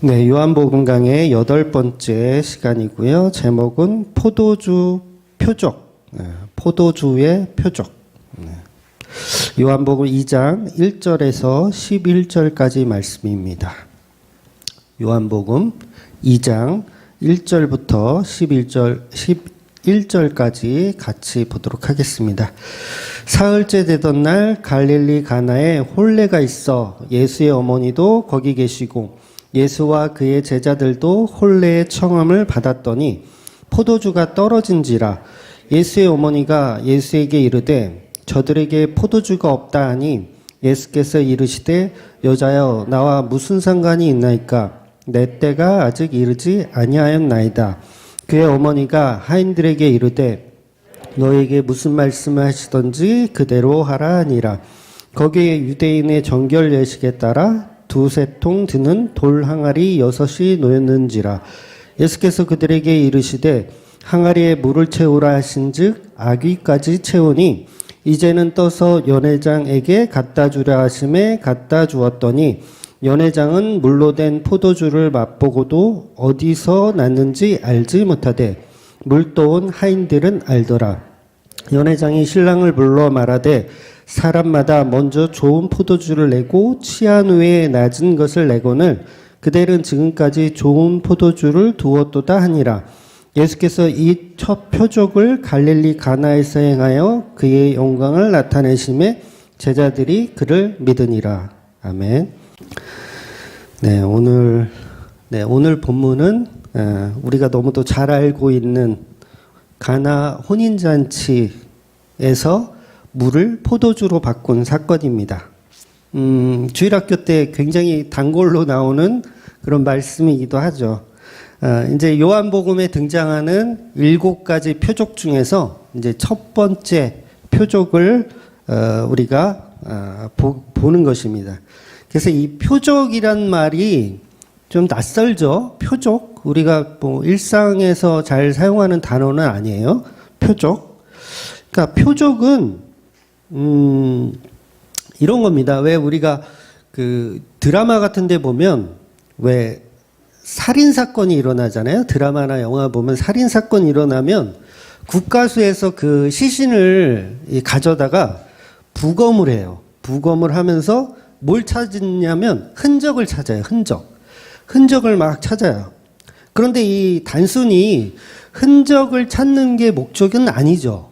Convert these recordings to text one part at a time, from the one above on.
네, 요한복음 강의 8번째 시간이고요. 제목은 포도주 표적, 포도주의 표적. 요한복음 2장 1절에서 11절까지 말씀입니다. 요한복음 2장 1절부터 11절까지 같이 보도록 하겠습니다. 사흘째 되던 날 갈릴리 가나에 혼례가 있어 예수의 어머니도 거기 계시고 예수와 그의 제자들도 혼례의 청함을 받았더니 포도주가 떨어진지라. 예수의 어머니가 예수에게 이르되 저들에게 포도주가 없다 하니 예수께서 이르시되 여자여 나와 무슨 상관이 있나이까 내 때가 아직 이르지 아니하였나이다. 그의 어머니가 하인들에게 이르되 너에게 무슨 말씀을 하시던지 그대로 하라 하니라. 거기에 유대인의 정결 예식에 따라 두세 통 드는 돌 항아리 6이 놓였는지라. 예수께서 그들에게 이르시되 항아리에 물을 채우라 하신즉 아귀까지 채우니 이제는 떠서 연회장에게 갖다 주라 하심에 갖다 주었더니 연회장은 물로 된 포도주를 맛보고도 어디서 났는지 알지 못하되 물도온 하인들은 알더라. 연회장이 신랑을 불러 말하되 사람마다 먼저 좋은 포도주를 내고 취한 후에 낮은 것을 내거늘 그들은 지금까지 좋은 포도주를 두었도다 하니라. 예수께서 이 첫 표적을 갈릴리 가나에서 행하여 그의 영광을 나타내심에 제자들이 그를 믿으니라. 아멘. 네, 오늘 본문은 우리가 너무도 잘 알고 있는 가나 혼인잔치에서 물을 포도주로 바꾼 사건입니다. 주일학교 때 굉장히 단골로 나오는 그런 말씀이기도 하죠. 이제 요한복음에 등장하는 7가지 표적 중에서 이제 첫 번째 표적을 우리가 보는 것입니다. 그래서 이 표적이란 말이 좀 낯설죠. 표적. 우리가 뭐 일상에서 잘 사용하는 단어는 아니에요. 표적. 그러니까 표적은 이런 겁니다. 왜 우리가 그 드라마 같은 데 보면 왜 살인사건이 일어나잖아요. 드라마나 영화 보면 살인사건이 일어나면 국가수에서 그 시신을 가져다가 부검을 해요. 부검을 하면서 뭘 찾느냐면 흔적을 찾아요. 흔적을 막 찾아요. 그런데 이 단순히 흔적을 찾는 게 목적은 아니죠.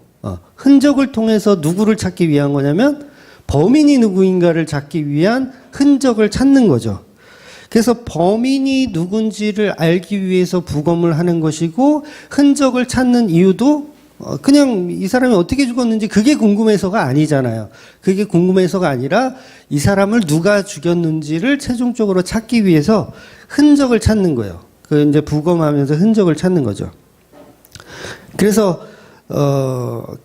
흔적을 통해서 누구를 찾기 위한 거냐면 범인이 누구인가를 찾기 위한 흔적을 찾는 거죠. 그래서 범인이 누군지를 알기 위해서 부검을 하는 것이고 흔적을 찾는 이유도 그냥 이 사람이 어떻게 죽었는지 그게 궁금해서가 아니잖아요. 그게 궁금해서가 아니라 이 사람을 누가 죽였는지를 최종적으로 찾기 위해서 흔적을 찾는 거예요. 그 이제 부검하면서 흔적을 찾는 거죠. 그래서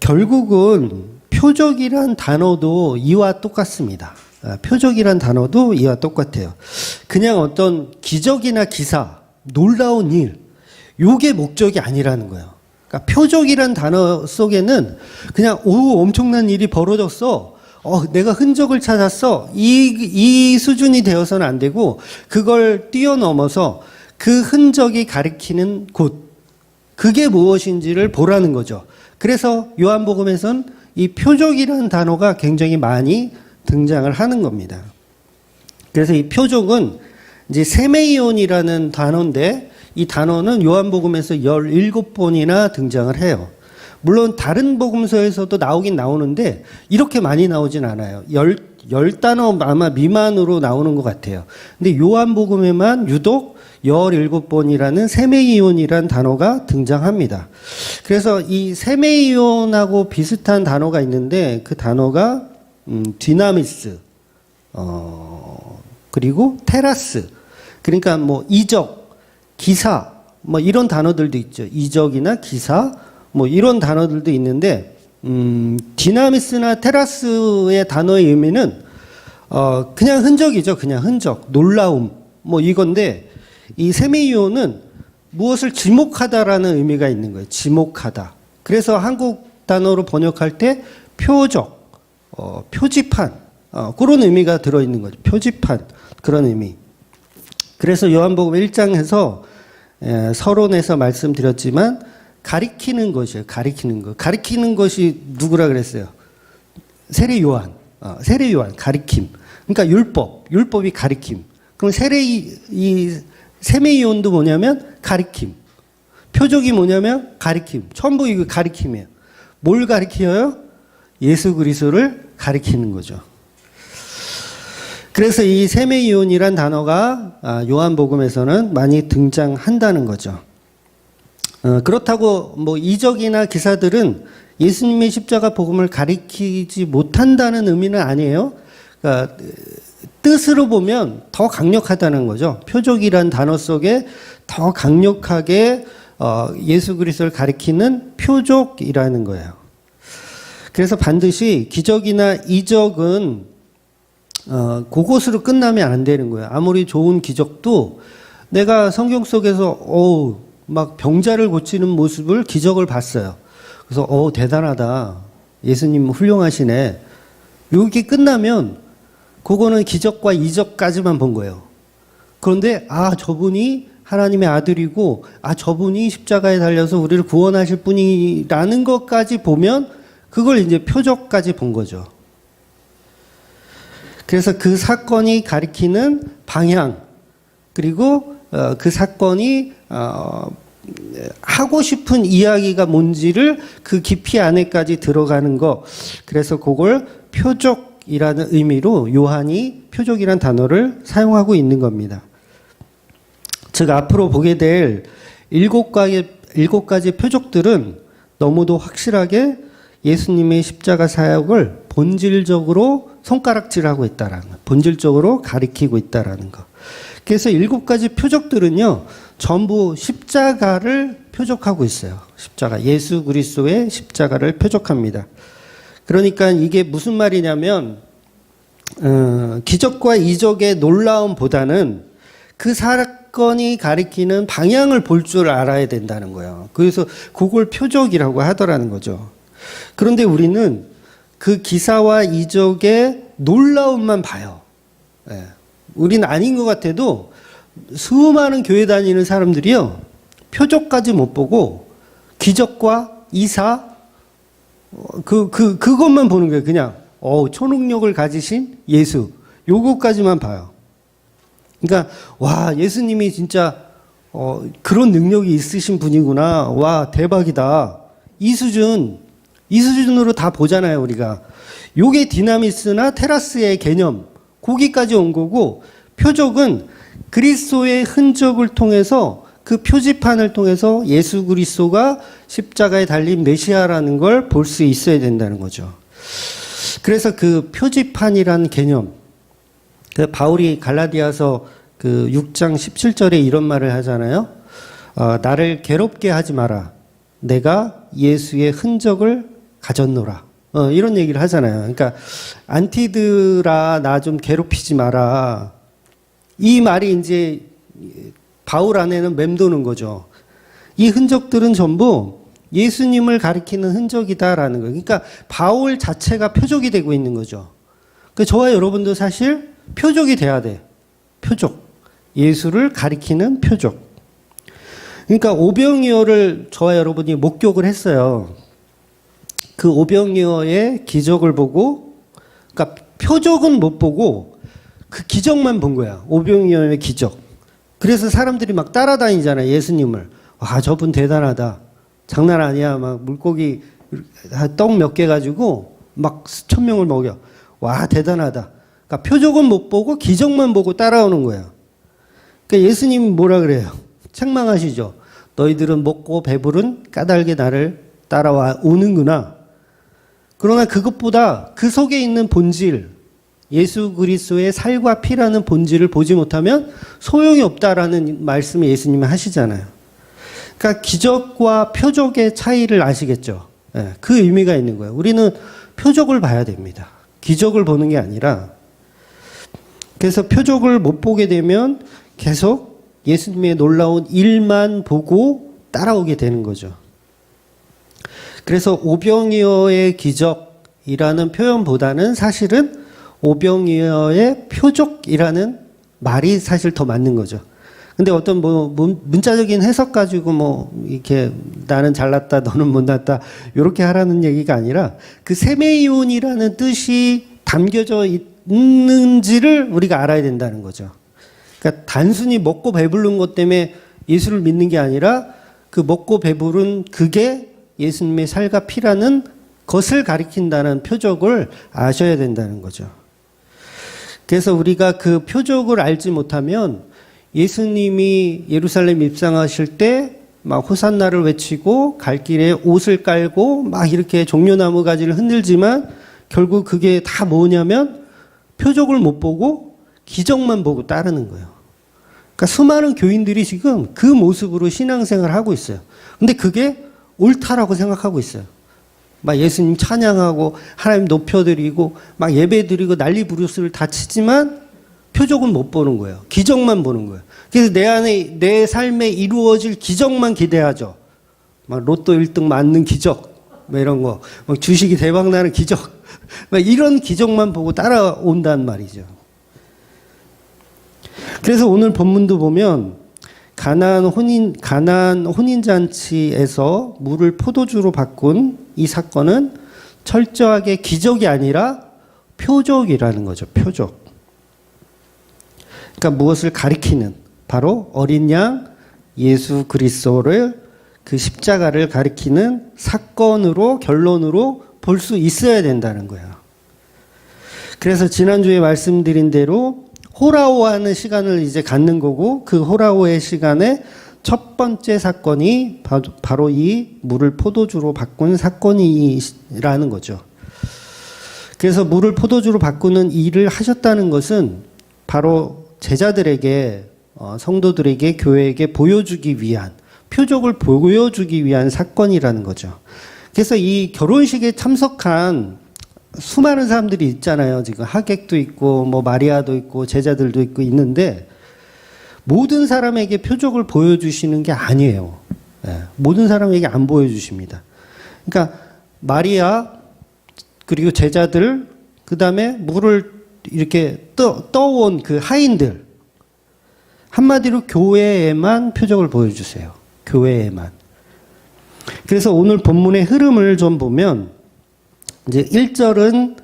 결국은 표적이란 단어도 이와 똑같습니다. 표적이란 단어도 이와 똑같아요. 그냥 어떤 기적이나 기사, 놀라운 일, 요게 목적이 아니라는 거예요. 그러니까 표적이란 단어 속에는 그냥 엄청난 일이 벌어졌어. 내가 흔적을 찾았어. 이 수준이 되어서는 안 되고 그걸 뛰어넘어서 그 흔적이 가리키는 곳, 그게 무엇인지를 보라는 거죠. 그래서 요한복음에선 이 표적이라는 단어가 굉장히 많이 등장을 하는 겁니다. 그래서 이 표적은 이제 세메이온이라는 단어인데 이 단어는 요한복음에서 17번이나 등장을 해요. 물론 다른 복음서에서도 나오긴 나오는데 이렇게 많이 나오진 않아요. 10단어 아마 미만으로 나오는 것 같아요. 근데 요한복음에만 유독 17번이라는 세메이온이라는 단어가 등장합니다. 그래서 이 세메이온하고 비슷한 단어가 있는데 그 단어가 디나미스, 그리고 테라스. 그러니까 뭐 이적, 기사, 뭐 이런 단어들도 있죠. 이적이나 기사, 뭐 이런 단어들도 있는데, 디나미스나 테라스의 단어의 의미는, 그냥 흔적이죠. 그냥 흔적, 놀라움, 뭐 이건데, 이 세메이온은 무엇을 지목하다라는 의미가 있는 거예요. 지목하다. 그래서 한국 단어로 번역할 때 표적, 표지판, 그런 의미가 들어있는 거죠. 표지판, 그런 의미. 그래서 요한복음 1장에서 서론에서 말씀드렸지만 가리키는 것이에요. 가리키는 것. 가리키는 것이 누구라 그랬어요? 세례 요한. 세례 요한 가리킴. 그러니까 율법이 가리킴. 그럼 이 세례요한도 뭐냐면 가리킴. 표적이 뭐냐면 가리킴. 전부 이거 가리킴이에요. 뭘 가리켜요? 예수 그리스도를 가리키는 거죠. 그래서 이 세례요한이란 단어가 요한복음에서는 많이 등장한다는 거죠. 그렇다고 뭐 이적이나 기사들은 예수님의 십자가 복음을 가리키지 못한다는 의미는 아니에요. 그러니까 뜻으로 보면 더 강력하다는 거죠. 표적이란 단어 속에 더 강력하게 예수 그리스도를 가리키는 표적이라는 거예요. 그래서 반드시 기적이나 이적은 그것으로 끝나면 안 되는 거예요. 아무리 좋은 기적도 내가 성경 속에서 막 병자를 고치는 모습을 기적을 봤어요. 그래서 대단하다. 예수님 훌륭하시네. 여기 끝나면 그거는 기적과 이적까지만 본 거예요. 그런데 저분이 하나님의 아들이고 저분이 십자가에 달려서 우리를 구원하실 분이라는 것까지 보면 그걸 이제 표적까지 본 거죠. 그래서 그 사건이 가리키는 방향, 그리고 그 사건이 하고 싶은 이야기가 뭔지를 그 깊이 안에까지 들어가는 거. 그래서 그걸 표적이라는 의미로 요한이 표적이라는 단어를 사용하고 있는 겁니다. 즉 앞으로 보게 될 7가지 표적들은 너무도 확실하게 예수님의 십자가 사역을 본질적으로 손가락질하고 있다라는 거, 본질적으로 가리키고 있다라는 거. 그래서 7가지 표적들은요, 전부 십자가를 표적하고 있어요. 십자가, 예수 그리스도의 십자가를 표적합니다. 그러니까 이게 무슨 말이냐면 기적과 이적의 놀라움보다는 그 사건이 가리키는 방향을 볼 줄 알아야 된다는 거예요. 그래서 그걸 표적이라고 하더라는 거죠. 그런데 우리는 그 기사와 이적의 놀라움만 봐요. 우리는 아닌 것 같아도 수많은 교회 다니는 사람들이요, 표적까지 못 보고 기적과 이사 그것만 보는 거예요. 그냥 초능력을 가지신 예수, 요거까지만 봐요. 그러니까 예수님이 진짜 그런 능력이 있으신 분이구나. 와, 대박이다. 이 수준으로 다 보잖아요, 우리가. 요게 디나미스나 테라스의 개념, 거기까지 온 거고, 표적은 그리스도의 흔적을 통해서, 그 표지판을 통해서 예수 그리스도가 십자가에 달린 메시아라는 걸 볼 수 있어야 된다는 거죠. 그래서 그 표지판이라는 개념, 바울이 갈라디아서 6장 17절에 이런 말을 하잖아요. 나를 괴롭게 하지 마라. 내가 예수의 흔적을 가졌노라. 이런 얘기를 하잖아요. 그러니까 안티드라, 나 좀 괴롭히지 마라. 이 말이 이제 바울 안에는 맴도는 거죠. 이 흔적들은 전부 예수님을 가리키는 흔적이다라는 거예요. 그러니까 바울 자체가 표적이 되고 있는 거죠. 그러니까 저와 여러분도 사실 표적이 돼야 돼. 표적. 예수를 가리키는 표적. 그러니까 오병이어를 저와 여러분이 목격을 했어요. 그 오병이어의 기적을 보고, 그러니까 표적은 못 보고 그 기적만 본 거야. 오병이어의 기적. 그래서 사람들이 막 따라다니잖아요, 예수님을. 와, 저분 대단하다. 장난 아니야. 막 물고기 떡 몇 개 가지고 막 수천 명을 먹여. 와, 대단하다. 그러니까 표적은 못 보고 기적만 보고 따라오는 거예요. 그러니까 예수님이 뭐라 그래요? 책망하시죠. 너희들은 먹고 배부른 까닭에 나를 따라와 오는구나. 그러나 그것보다 그 속에 있는 본질, 예수 그리스도의 살과 피라는 본질을 보지 못하면 소용이 없다라는 말씀을 예수님이 하시잖아요. 그러니까 기적과 표적의 차이를 아시겠죠? 그 의미가 있는 거예요. 우리는 표적을 봐야 됩니다. 기적을 보는 게 아니라. 그래서 표적을 못 보게 되면 계속 예수님의 놀라운 일만 보고 따라오게 되는 거죠. 그래서 오병이어의 기적이라는 표현보다는 사실은 오병이어의 표적이라는 말이 사실 더 맞는 거죠. 근데 어떤 문자적인 해석 가지고 이렇게 나는 잘났다, 너는 못났다, 이렇게 하라는 얘기가 아니라 그 세메이온이라는 뜻이 담겨져 있는지를 우리가 알아야 된다는 거죠. 그러니까 단순히 먹고 배부른 것 때문에 예수를 믿는 게 아니라 그 먹고 배부른 그게 예수님의 살과 피라는 것을 가리킨다는 표적을 아셔야 된다는 거죠. 그래서 우리가 그 표적을 알지 못하면 예수님이 예루살렘 입성하실 때 막 호산나를 외치고 갈 길에 옷을 깔고 막 이렇게 종려나무 가지를 흔들지만 결국 그게 다 뭐냐면 표적을 못 보고 기적만 보고 따르는 거예요. 그러니까 수많은 교인들이 지금 그 모습으로 신앙생활을 하고 있어요. 근데 그게 옳다라고 생각하고 있어요. 막 예수님 찬양하고 하나님 높여드리고 막 예배드리고 난리 부르스를 다 치지만 표적은 못 보는 거예요. 기적만 보는 거예요. 그래서 내 안에 내 삶에 이루어질 기적만 기대하죠. 막 로또 1등 맞는 기적, 뭐 이런 거, 막 주식이 대박 나는 기적, 막 이런 기적만 보고 따라온단 말이죠. 그래서 오늘 본문도 보면 가나안 혼인잔치에서 물을 포도주로 바꾼 이 사건은 철저하게 기적이 아니라 표적이라는 거죠. 표적. 그러니까 무엇을 가리키는, 바로 어린 양 예수 그리스도를, 그 십자가를 가리키는 사건으로, 결론으로 볼 수 있어야 된다는 거예요. 그래서 지난주에 말씀드린 대로 호라호하는 시간을 이제 갖는 거고, 그 호라호의 시간에 첫 번째 사건이 바로 이 물을 포도주로 바꾼 사건이라는 거죠. 그래서 물을 포도주로 바꾸는 일을 하셨다는 것은 바로 제자들에게, 성도들에게, 교회에게 보여주기 위한, 표적을 보여주기 위한 사건이라는 거죠. 그래서 이 결혼식에 참석한 수많은 사람들이 있잖아요. 지금 하객도 있고, 마리아도 있고, 제자들도 있고 있는데, 모든 사람에게 표적을 보여주시는 게 아니에요. 네, 모든 사람에게 안 보여주십니다. 그러니까 마리아, 그리고 제자들, 그 다음에 물을 이렇게 떠온 그 하인들, 한마디로 교회에만 표적을 보여주세요. 교회에만. 그래서 오늘 본문의 흐름을 좀 보면, 이제 1절은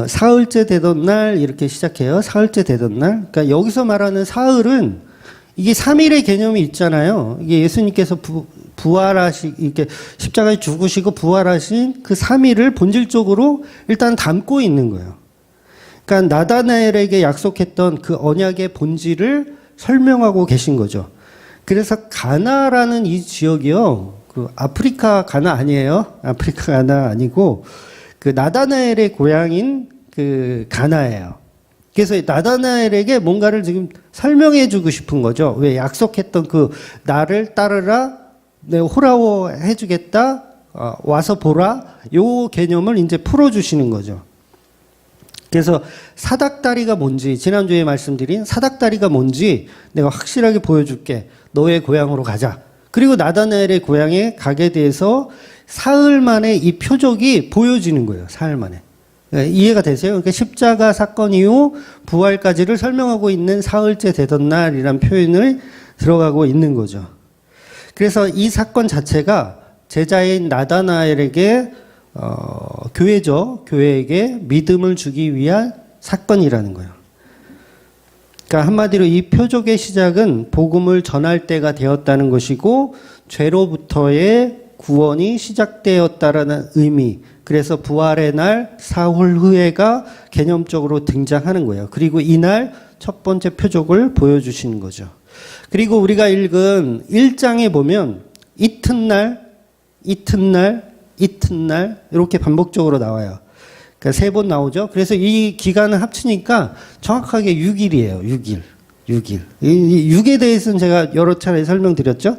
사흘째 되던 날 이렇게 시작해요. 사흘째 되던 날. 그러니까 여기서 말하는 사흘은 이게 3일의 개념이 있잖아요. 이게 예수님께서 이렇게 십자가에 죽으시고 부활하신 그 3일을 본질적으로 일단 담고 있는 거예요. 그러니까 나다나엘에게 약속했던 그 언약의 본질을 설명하고 계신 거죠. 그래서 가나라는 이 지역이요, 그 아프리카 가나 아니에요. 아프리카 가나 아니고 그 나다나엘의 고향인 그 가나예요. 그래서 나다나엘에게 뭔가를 지금 설명해 주고 싶은 거죠. 왜 약속했던 그 나를 따르라, 내가 호라워 해주겠다, 와서 보라, 요 개념을 이제 풀어주시는 거죠. 그래서 사닥다리가 뭔지, 지난주에 말씀드린 사닥다리가 뭔지 내가 확실하게 보여줄게. 너의 고향으로 가자. 그리고 나다나엘의 고향에 가게 돼서 사흘 만에 이 표적이 보여지는 거예요. 사흘 만에. 이해가 되세요? 그러니까 십자가 사건 이후 부활까지를 설명하고 있는 사흘째 되던 날이란 표현을 들어가고 있는 거죠. 그래서 이 사건 자체가 제자인 나다나엘에게 교회죠. 교회에게 믿음을 주기 위한 사건이라는 거예요. 그러니까 한마디로 이 표적의 시작은 복음을 전할 때가 되었다는 것이고, 죄로부터의 구원이 시작되었다라는 의미. 그래서 부활의 날 사흘 후에가 개념적으로 등장하는 거예요. 그리고 이날 첫 번째 표적을 보여주시는 거죠. 그리고 우리가 읽은 1장에 보면 이튿날, 이튿날, 이튿날 이렇게 반복적으로 나와요. 그러니까 3번 나오죠. 그래서 이 기간을 합치니까 정확하게 6일이에요. 6일. 6일. 이 6에 대해서는 제가 여러 차례 설명드렸죠.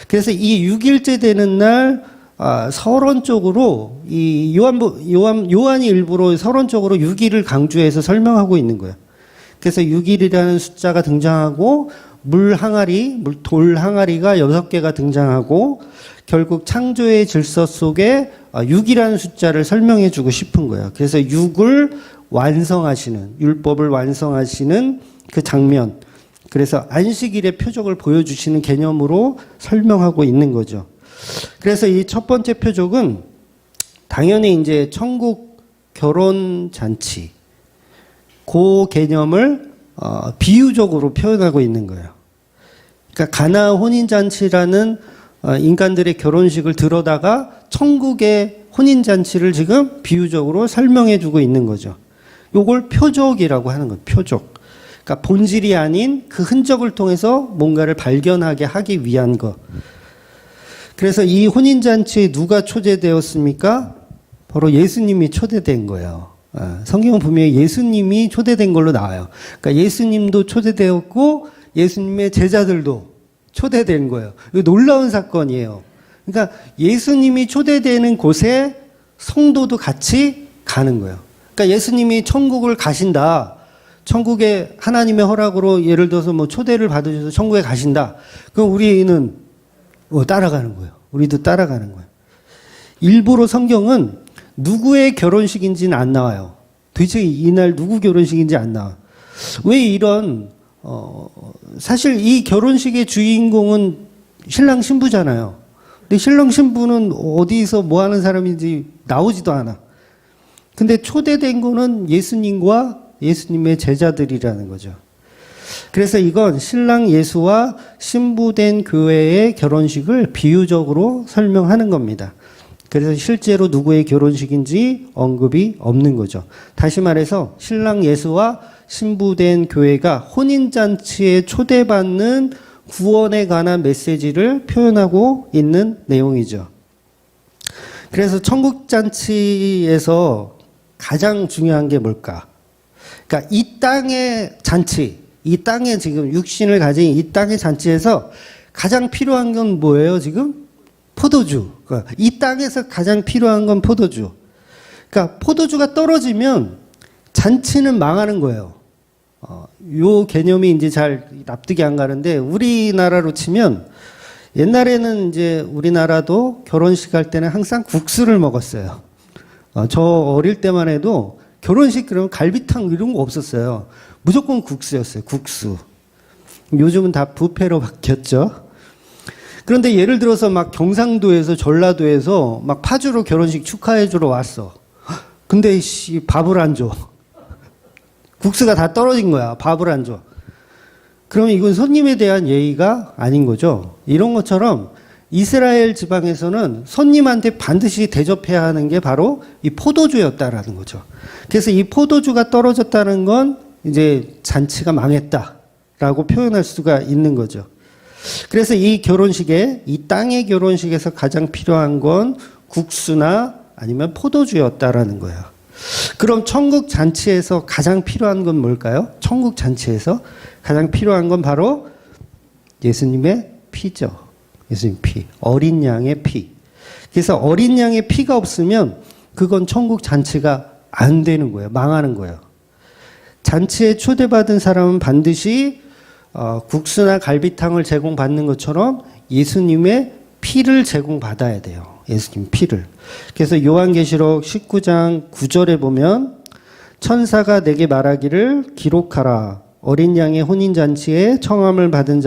그래서 이 6일째 되는 날 서론적으로 이 요한이 일부러 서론적으로 6일을 강조해서 설명하고 있는 거예요. 그래서 6일이라는 숫자가 등장하고 돌 항아리가 6개가 등장하고 결국 창조의 질서 속에 6이라는 숫자를 설명해 주고 싶은 거예요. 그래서 6을 완성하시는, 율법을 완성하시는 그 장면, 그래서 안식일의 표적을 보여주시는 개념으로 설명하고 있는 거죠. 그래서 이 첫 번째 표적은 당연히 이제 천국 결혼 잔치, 그 개념을 비유적으로 표현하고 있는 거예요. 그러니까 가나 혼인 잔치라는 인간들의 결혼식을 들어다가 천국의 혼인 잔치를 지금 비유적으로 설명해 주고 있는 거죠. 요걸 표적이라고 하는 거예요. 표적. 그러니까 본질이 아닌 그 흔적을 통해서 뭔가를 발견하게 하기 위한 것. 그래서 이 혼인 잔치에 누가 초대되었습니까? 바로 예수님이 초대된 거예요. 성경은 분명히 예수님이 초대된 걸로 나와요. 그러니까 예수님도 초대되었고 예수님의 제자들도 초대된 거예요. 이거 놀라운 사건이에요. 그러니까 예수님이 초대되는 곳에 성도도 같이 가는 거예요. 그러니까 예수님이 천국을 가신다. 천국에 하나님의 허락으로 예를 들어서 뭐 초대를 받으셔서 천국에 가신다. 그럼 우리는 따라가는 거예요. 우리도 따라가는 거예요. 일부러 성경은 누구의 결혼식인지는 안 나와요. 도대체 이날 누구 결혼식인지 안 나와. 왜 이런 사실 이 결혼식의 주인공은 신랑 신부잖아요. 근데 신랑 신부는 어디서 뭐 하는 사람인지 나오지도 않아. 근데 초대된 거는 예수님과 예수님의 제자들이라는 거죠. 그래서 이건 신랑 예수와 신부된 교회의 결혼식을 비유적으로 설명하는 겁니다. 그래서 실제로 누구의 결혼식인지 언급이 없는 거죠. 다시 말해서 신랑 예수와 신부된 교회가 혼인잔치에 초대받는 구원에 관한 메시지를 표현하고 있는 내용이죠. 그래서 천국잔치에서 가장 중요한 게 뭘까? 그러니까 이 땅의 잔치, 이 땅에 지금 육신을 가진 이 땅의 잔치에서 가장 필요한 건 뭐예요, 지금? 포도주. 그러니까 이 땅에서 가장 필요한 건 포도주. 그러니까 포도주가 떨어지면 잔치는 망하는 거예요. 요 개념이 이제 잘 납득이 안 가는데 우리나라로 치면 옛날에는 이제 우리나라도 결혼식 할 때는 항상 국수를 먹었어요. 저 어릴 때만 해도 결혼식 그러면 갈비탕 이런 거 없었어요. 무조건 국수였어요. 국수. 요즘은 다 뷔페로 바뀌었죠. 그런데 예를 들어서 막 경상도에서 전라도에서 막 파주로 결혼식 축하해 주러 왔어. 근데 밥을 안 줘. 국수가 다 떨어진 거야. 밥을 안 줘. 그러면 이건 손님에 대한 예의가 아닌 거죠. 이런 것처럼 이스라엘 지방에서는 손님한테 반드시 대접해야 하는 게 바로 이 포도주였다라는 거죠. 그래서 이 포도주가 떨어졌다는 건 이제 잔치가 망했다라고 표현할 수가 있는 거죠. 그래서 이 결혼식에, 이 땅의 결혼식에서 가장 필요한 건 국수나 아니면 포도주였다라는 거예요. 그럼 천국 잔치에서 가장 필요한 건 뭘까요? 천국 잔치에서 가장 필요한 건 바로 예수님의 피죠. 예수님 피. 어린 양의 피. 그래서 어린 양의 피가 없으면 그건 천국 잔치가 안 되는 거예요. 망하는 거예요. 잔치에 초대받은 사람은 반드시 국수나 갈비탕을 제공받는 것처럼 예수님의 피를 제공받아야 돼요. 예수님 피를. 그래서 요한계시록 19장 9절에 보면 천사가 내게 말하기를 기록하라. 어린 양의 혼인잔치에 청함을 받은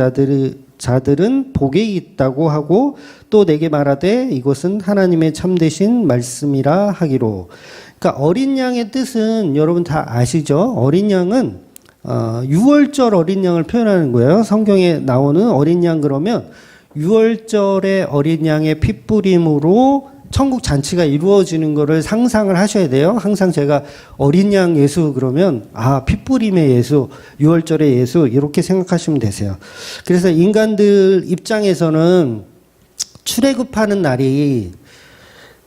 자들은 복이 있다고 하고 또 내게 말하되 이것은 하나님의 참되신 말씀이라 하기로. 그러니까 어린 양의 뜻은 여러분 다 아시죠? 어린 양은 6월절 어린 양을 표현하는 거예요. 성경에 나오는 어린 양 그러면 6월절의 어린 양의 핏부림으로 천국 잔치가 이루어지는 것을 상상을 하셔야 돼요. 항상 제가 어린 양 예수 그러면 핏부림의 예수, 6월절의 예수 이렇게 생각하시면 되세요. 그래서 인간들 입장에서는 출애굽하는 날이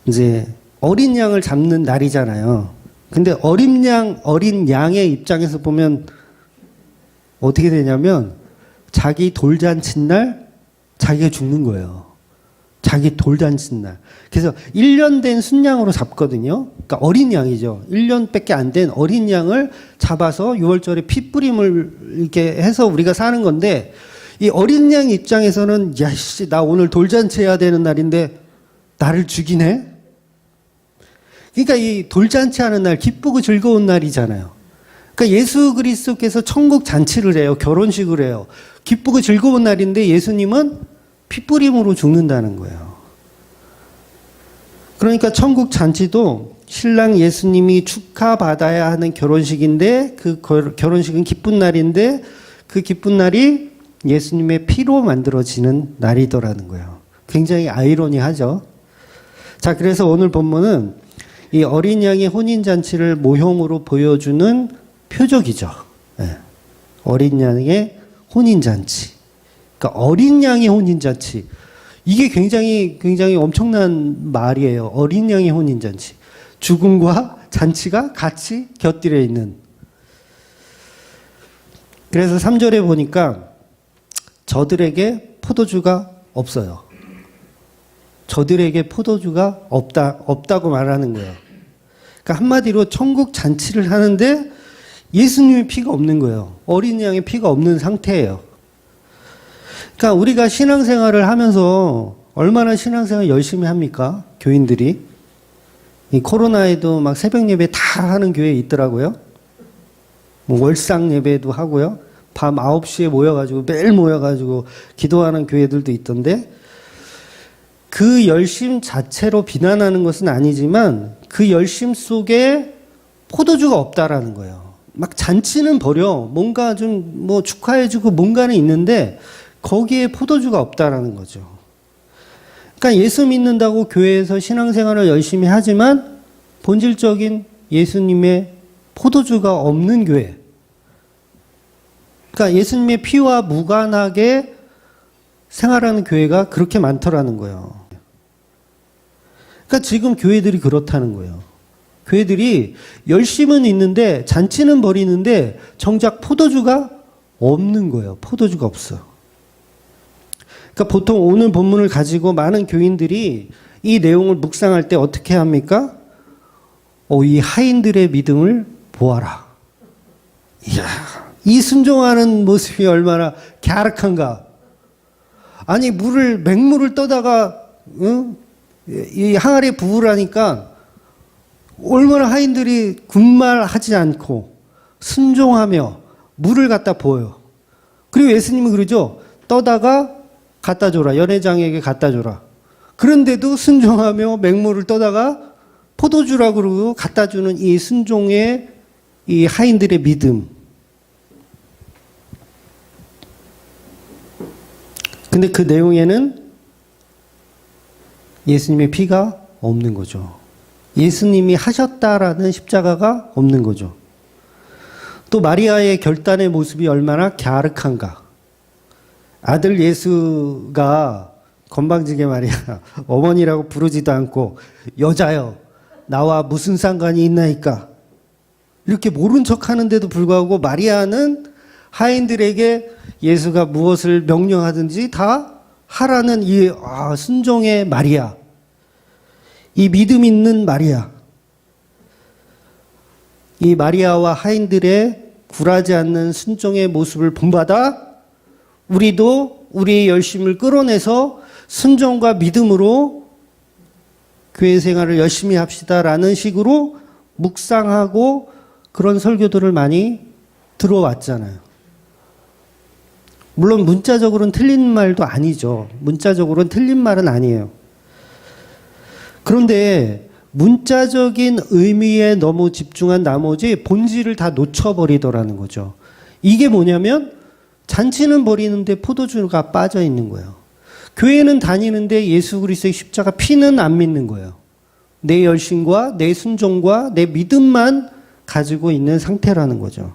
이제 어린 양을 잡는 날이잖아요. 근데 어린 양의 입장에서 보면 어떻게 되냐면 자기 돌잔치 날 자기가 죽는 거예요. 자기 돌잔치 날. 그래서 1년 된 순양으로 잡거든요. 그러니까 어린 양이죠. 1년밖에 안 된 어린 양을 잡아서 6월절에 핏부림을 이렇게 해서 우리가 사는 건데 이 어린 양 입장에서는 나 오늘 돌잔치 해야 되는 날인데 나를 죽이네? 그러니까 이 돌잔치 하는 날 기쁘고 즐거운 날이잖아요. 그러니까 예수 그리스도께서 천국 잔치를 해요. 결혼식을 해요. 기쁘고 즐거운 날인데 예수님은 피뿌림으로 죽는다는 거예요. 그러니까 천국 잔치도 신랑 예수님이 축하받아야 하는 결혼식인데 그 결혼식은 기쁜 날인데 그 기쁜 날이 예수님의 피로 만들어지는 날이더라는 거예요. 굉장히 아이러니하죠. 자, 그래서 오늘 본문은 이 어린 양의 혼인잔치를 모형으로 보여주는 표적이죠. 네. 어린 양의 혼인잔치. 그러니까 어린 양의 혼인잔치. 이게 굉장히 엄청난 말이에요. 어린 양의 혼인잔치. 죽음과 잔치가 같이 곁들여 있는. 그래서 3절에 보니까 저들에게 포도주가 없어요. 저들에게 포도주가 없다고 말하는 거예요. 그러니까 한마디로 천국 잔치를 하는데 예수님의 피가 없는 거예요. 어린 양의 피가 없는 상태예요. 그러니까 우리가 신앙생활을 하면서 얼마나 신앙생활 열심히 합니까? 교인들이. 이 코로나에도 막 새벽 예배 다 하는 교회 있더라고요. 뭐 월상 예배도 하고요. 밤 9시에 모여가지고 매일 모여가지고 기도하는 교회들도 있던데 그 열심 자체로 비난하는 것은 아니지만 그 열심 속에 포도주가 없다라는 거예요. 막 잔치는 벌여 뭔가 좀 뭐 축하해주고 뭔가는 있는데 거기에 포도주가 없다라는 거죠. 그러니까 예수 믿는다고 교회에서 신앙생활을 열심히 하지만 본질적인 예수님의 포도주가 없는 교회. 그러니까 예수님의 피와 무관하게 생활하는 교회가 그렇게 많더라는 거예요. 그러니까 지금 교회들이 그렇다는 거예요. 교회들이 열심은 있는데 잔치는 벌이는데 정작 포도주가 없는 거예요. 포도주가 없어. 그러니까 보통 오늘 본문을 가지고 많은 교인들이 이 내용을 묵상할 때 어떻게 합니까? 이 하인들의 믿음을 보아라. 이야, 이 순종하는 모습이 얼마나 갸륵한가. 아니 맹물을 떠다가 이 항아리에 부으라니까 얼마나 하인들이 군말하지 않고 순종하며 물을 갖다 부어요. 그리고 예수님은 그러죠. 떠다가 갖다 줘라. 연회장에게 갖다 줘라. 그런데도 순종하며 맹물을 떠다가 포도주라고 그러고 갖다 주는 이 순종의 이 하인들의 믿음. 근데 그 내용에는 예수님의 피가 없는 거죠. 예수님이 하셨다라는 십자가가 없는 거죠. 또 마리아의 결단의 모습이 얼마나 갸륵한가. 아들 예수가 건방지게 말이야. 어머니라고 부르지도 않고 여자여 나와 무슨 상관이 있나이까. 이렇게 모른 척하는데도 불구하고 마리아는 하인들에게 예수가 무엇을 명령하든지 다 하라는 이 순종의 마리아. 이 믿음 있는 마리아. 이 마리아와 하인들의 굴하지 않는 순종의 모습을 본받아 우리도 우리의 열심을 끌어내서 순종과 믿음으로 교회 생활을 열심히 합시다라는 식으로 묵상하고 그런 설교들을 많이 들어왔잖아요. 물론 문자적으로는 틀린 말도 아니죠. 문자적으로는 틀린 말은 아니에요. 그런데 문자적인 의미에 너무 집중한 나머지 본질을 다 놓쳐버리더라는 거죠. 이게 뭐냐면 잔치는 벌이는데 포도주가 빠져 있는 거예요. 교회는 다니는데 예수 그리스도의 십자가 피는 안 믿는 거예요. 내 열심과 내 순종과 내 믿음만 가지고 있는 상태라는 거죠.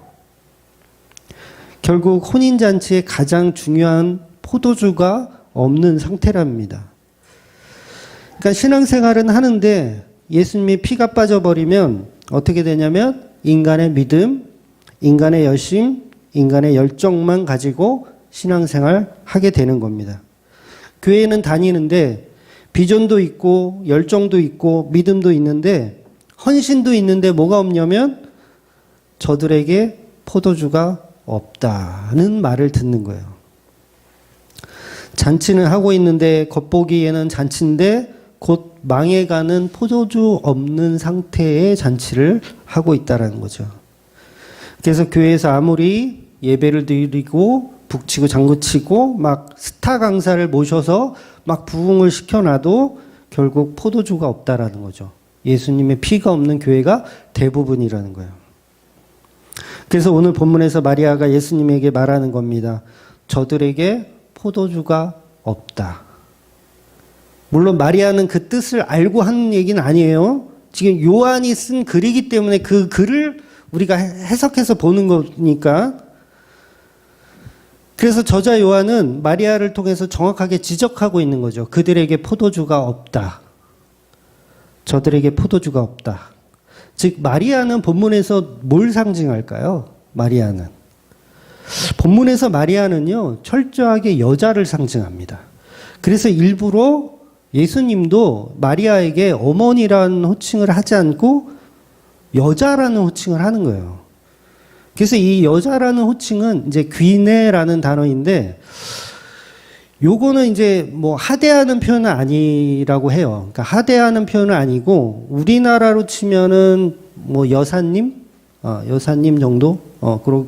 결국 혼인잔치의 가장 중요한 포도주가 없는 상태랍니다. 그러니까 신앙생활은 하는데 예수님의 피가 빠져버리면 어떻게 되냐면 인간의 믿음, 인간의 열심, 인간의 열정만 가지고 신앙생활 하게 되는 겁니다. 교회는 다니는데 비전도 있고 열정도 있고 믿음도 있는데 헌신도 있는데 뭐가 없냐면 저들에게 포도주가 없다는 말을 듣는 거예요. 잔치는 하고 있는데 겉보기에는 잔치인데 곧 망해가는 포도주 없는 상태의 잔치를 하고 있다는 거죠. 그래서 교회에서 아무리 예배를 드리고 북치고 장구치고 막 스타 강사를 모셔서 막 부흥을 시켜놔도 결국 포도주가 없다라는 거죠. 예수님의 피가 없는 교회가 대부분이라는 거예요. 그래서 오늘 본문에서 마리아가 예수님에게 말하는 겁니다. 저들에게 포도주가 없다. 물론 마리아는 그 뜻을 알고 하는 얘기는 아니에요. 지금 요한이 쓴 글이기 때문에 그 글을 우리가 해석해서 보는 거니까. 그래서 저자 요한은 마리아를 통해서 정확하게 지적하고 있는 거죠. 그들에게 포도주가 없다. 저들에게 포도주가 없다. 즉 마리아는 본문에서 뭘 상징할까요? 마리아는 본문에서 마리아는요 철저하게 여자를 상징합니다. 그래서 일부러 예수님도 마리아에게 어머니라는 호칭을 하지 않고 여자라는 호칭을 하는 거예요. 그래서 이 여자라는 호칭은 이제 귀내라는 단어인데 요거는 이제 뭐 하대하는 표현은 아니라고 해요. 그러니까 하대하는 표현은 아니고 우리나라로 치면은 뭐 여사님, 여사님 정도,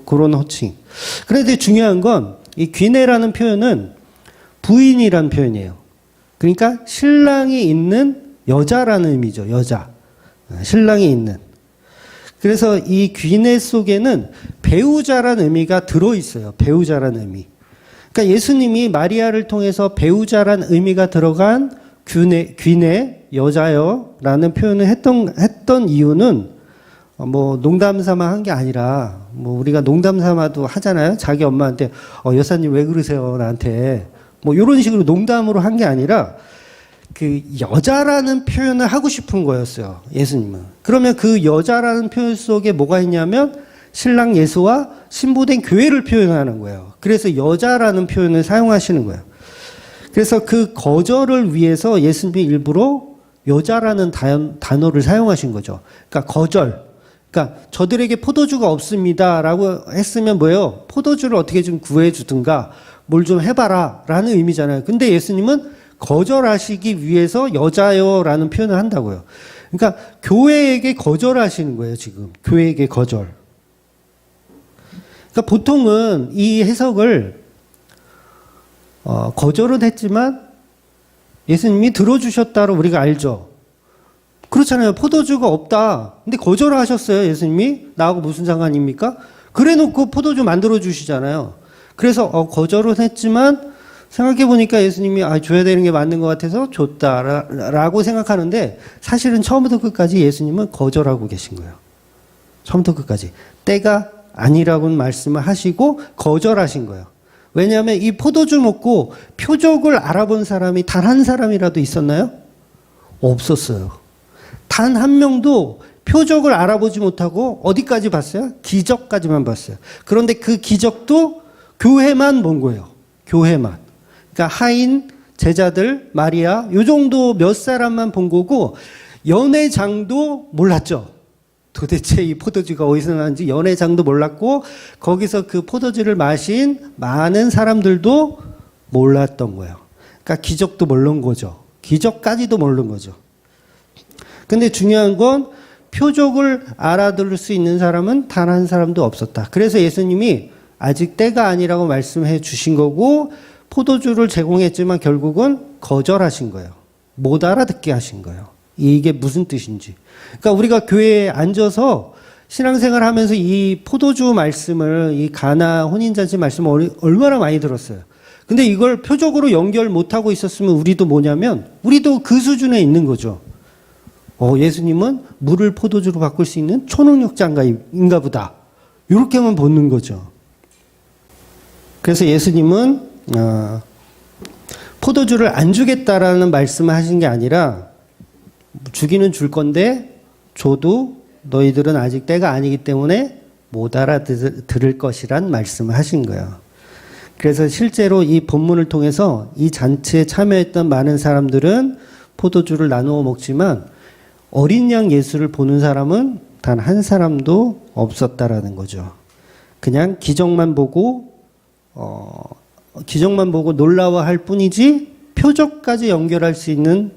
그런 호칭. 그런데 중요한 건 이 귀내라는 표현은 부인이란 표현이에요. 그러니까 신랑이 있는 여자라는 의미죠. 여자, 신랑이 있는. 그래서 이 귀내 속에는 배우자라는 의미가 들어 있어요. 배우자라는 의미. 그러니까 예수님이 마리아를 통해서 배우자란 의미가 들어간 귀내 여자여라는 표현을 했던 이유는 뭐 농담 삼아 한 게 아니라 뭐 우리가 농담 삼아도 하잖아요. 자기 엄마한테 여사님 왜 그러세요 나한테 뭐 이런 식으로 농담으로 한 게 아니라 그 여자라는 표현을 하고 싶은 거였어요. 예수님은. 그러면 그 여자라는 표현 속에 뭐가 있냐면 신랑 예수와 신부된 교회를 표현하는 거예요. 그래서 여자라는 표현을 사용하시는 거예요. 그래서 그 거절을 위해서 예수님이 일부러 여자라는 단어를 사용하신 거죠. 그러니까 거절. 그러니까 저들에게 포도주가 없습니다라고 했으면 뭐예요? 포도주를 어떻게 좀 구해주든가 뭘 좀 해봐라 라는 의미잖아요. 근데 예수님은 거절하시기 위해서 여자여라는 표현을 한다고요. 그러니까 교회에게 거절하시는 거예요. 지금 교회에게 거절. 그러니까 보통은 이 해석을 거절은 했지만 예수님이 들어주셨다로 우리가 알죠. 그렇잖아요. 포도주가 없다. 근데 거절하셨어요. 예수님이. 나하고 무슨 상관입니까? 그래놓고 포도주 만들어 주시잖아요. 그래서 거절은 했지만 생각해보니까 예수님이 줘야 되는 게 맞는 것 같아서 줬다라고 생각하는데 사실은 처음부터 끝까지 예수님은 거절하고 계신 거예요. 처음부터 끝까지. 때가 아니라고는 말씀을 하시고 거절하신 거예요. 왜냐하면 이 포도주 먹고 표적을 알아본 사람이 단 한 사람이라도 있었나요? 없었어요. 단 한 명도 표적을 알아보지 못하고 어디까지 봤어요? 기적까지만 봤어요. 그런데 그 기적도 교회만 본 거예요. 교회만. 그러니까 하인, 제자들, 마리아 요 정도 몇 사람만 본 거고 연회장도 몰랐죠. 도대체 이 포도주가 어디서 나는지 연회장도 몰랐고 거기서 그 포도주를 마신 많은 사람들도 몰랐던 거예요. 그러니까 기적도 모르는 거죠. 기적까지도 모르는 거죠. 근데 중요한 건 표적을 알아들을 수 있는 사람은 단 한 사람도 없었다. 그래서 예수님이 아직 때가 아니라고 말씀해 주신 거고 포도주를 제공했지만 결국은 거절하신 거예요. 못 알아듣게 하신 거예요. 이게 무슨 뜻인지. 그러니까 우리가 교회에 앉아서 신앙생활 하면서 이 포도주 말씀을, 이 가나 혼인잔치 말씀을 얼마나 많이 들었어요. 근데 이걸 표적으로 연결 못하고 있었으면 우리도 뭐냐면 우리도 그 수준에 있는 거죠. 예수님은 물을 포도주로 바꿀 수 있는 초능력자인가 보다. 이렇게만 보는 거죠. 그래서 예수님은 포도주를 안 주겠다라는 말씀을 하신 게 아니라 주기는 줄 건데 줘도 너희들은 아직 때가 아니기 때문에 못 알아들을 것이란 말씀을 하신 거예요. 그래서 실제로 이 본문을 통해서 이 잔치에 참여했던 많은 사람들은 포도주를 나누어 먹지만 어린 양 예수를 보는 사람은 단 한 사람도 없었다라는 거죠. 그냥 기적만 보고 놀라워할 뿐이지 표적까지 연결할 수 있는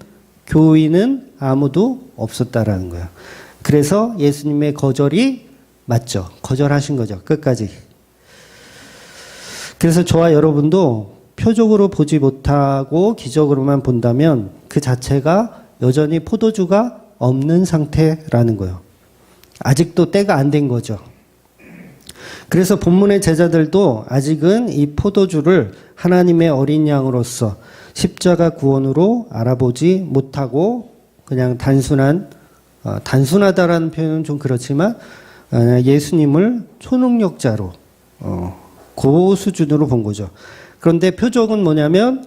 교인은 아무도 없었다라는 거예요. 그래서 예수님의 거절이 맞죠? 거절하신 거죠. 끝까지. 그래서 저와 여러분도 표적으로 보지 못하고 기적으로만 본다면 그 자체가 여전히 포도주가 없는 상태라는 거예요. 아직도 때가 안 된 거죠. 그래서 본문의 제자들도 아직은 이 포도주를 하나님의 어린 양으로서 십자가 구원으로 알아보지 못하고 그냥 단순하다라는 표현은 좀 그렇지만 예수님을 초능력자로 그 수준으로 본 거죠. 그런데 표적은 뭐냐면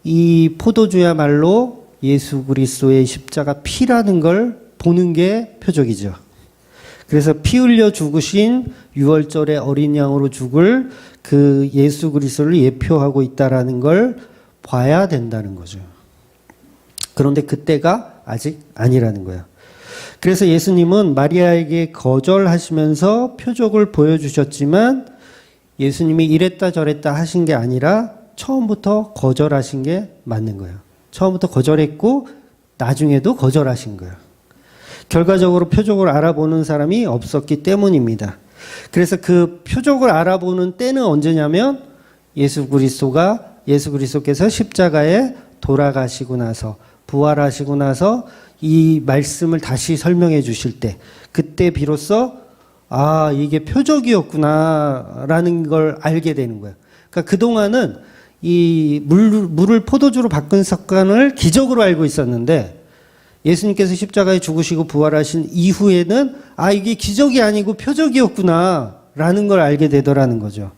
이 포도주야말로 예수 그리스도의 십자가 피라는 걸 보는 게 표적이죠. 그래서 피 흘려 죽으신 유월절의 어린 양으로 죽을 그 예수 그리스도를 예표하고 있다라는 걸 봐야 된다는 거죠. 그런데 그때가 아직 아니라는 거예요. 그래서 예수님은 마리아에게 거절하시면서 표적을 보여주셨지만 예수님이 이랬다 저랬다 하신 게 아니라 처음부터 거절하신 게 맞는 거예요. 처음부터 거절했고 나중에도 거절하신 거예요. 결과적으로 표적을 알아보는 사람이 없었기 때문입니다. 그래서 그 표적을 알아보는 때는 언제냐면 예수 그리스도께서 십자가에 돌아가시고 나서 부활하시고 나서 이 말씀을 다시 설명해 주실 때 그때 비로소 이게 표적이었구나라는 걸 알게 되는 거예요. 그러니까 그동안은 이 물을 포도주로 바꾼 사건을 기적으로 알고 있었는데 예수님께서 십자가에 죽으시고 부활하신 이후에는 이게 기적이 아니고 표적이었구나라는 걸 알게 되더라는 거죠.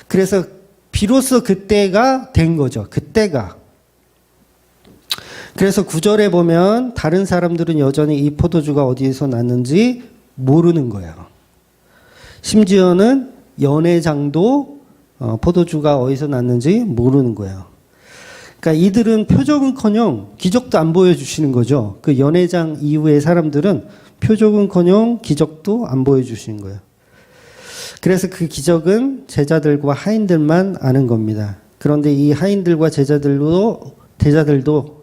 그래서 비로소 그때가 된 거죠. 그때가. 그래서 9절에 보면 다른 사람들은 여전히 이 포도주가 어디에서 났는지 모르는 거예요. 심지어는 연회장도 포도주가 어디서 났는지 모르는 거예요. 그러니까 이들은 표적은커녕 기적도 안 보여주시는 거죠. 그 연회장 이후의 사람들은 표적은커녕 기적도 안 보여주시는 거예요. 그래서 그 기적은 제자들과 하인들만 아는 겁니다. 그런데 이 하인들과 제자들도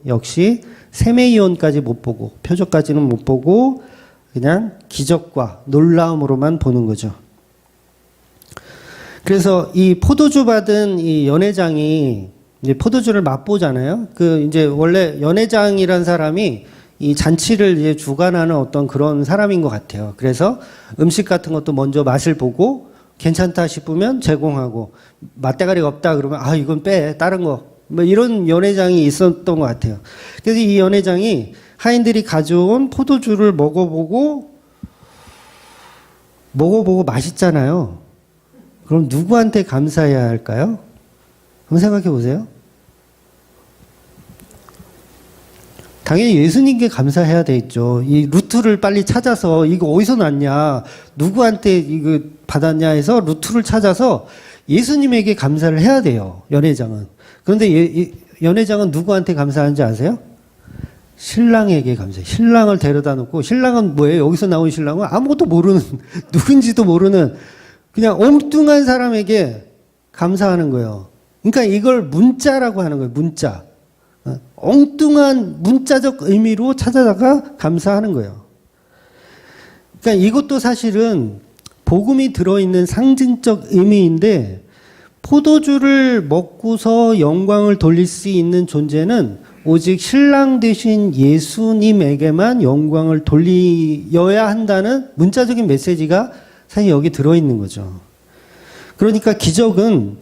역시 세메이온까지 못 보고 표적까지는 못 보고 그냥 기적과 놀라움으로만 보는 거죠. 그래서 이 포도주 받은 이 연회장이 이제 포도주를 맛보잖아요. 이제 원래 연회장이란 사람이 이 잔치를 이제 주관하는 어떤 그런 사람인 것 같아요. 그래서 음식 같은 것도 먼저 맛을 보고 괜찮다 싶으면 제공하고 맛대가리가 없다 그러면 이건 빼 다른 거 뭐 이런 연회장이 있었던 것 같아요. 그래서 이 연회장이 하인들이 가져온 포도주를 먹어보고 맛있잖아요. 그럼 누구한테 감사해야 할까요? 한번 생각해 보세요. 당연히 예수님께 감사해야 되겠죠. 이 루트를 빨리 찾아서 이거 어디서 났냐, 누구한테 이거 받았냐 해서 루트를 찾아서 예수님에게 감사를 해야 돼요. 연회장은. 그런데 연회장은 누구한테 감사하는지 아세요? 신랑에게 감사해요. 신랑을 데려다 놓고, 신랑은 뭐예요? 여기서 나온 신랑은 아무것도 모르는, 누군지도 모르는 그냥 엉뚱한 사람에게 감사하는 거예요. 그러니까 이걸 문자라고 하는 거예요. 문자. 엉뚱한 문자적 의미로 찾아다가 감사하는 거예요. 그러니까 이것도 사실은 복음이 들어있는 상징적 의미인데 포도주를 먹고서 영광을 돌릴 수 있는 존재는 오직 신랑 되신 예수님에게만 영광을 돌려야 한다는 문자적인 메시지가 사실 여기 들어있는 거죠. 그러니까 기적은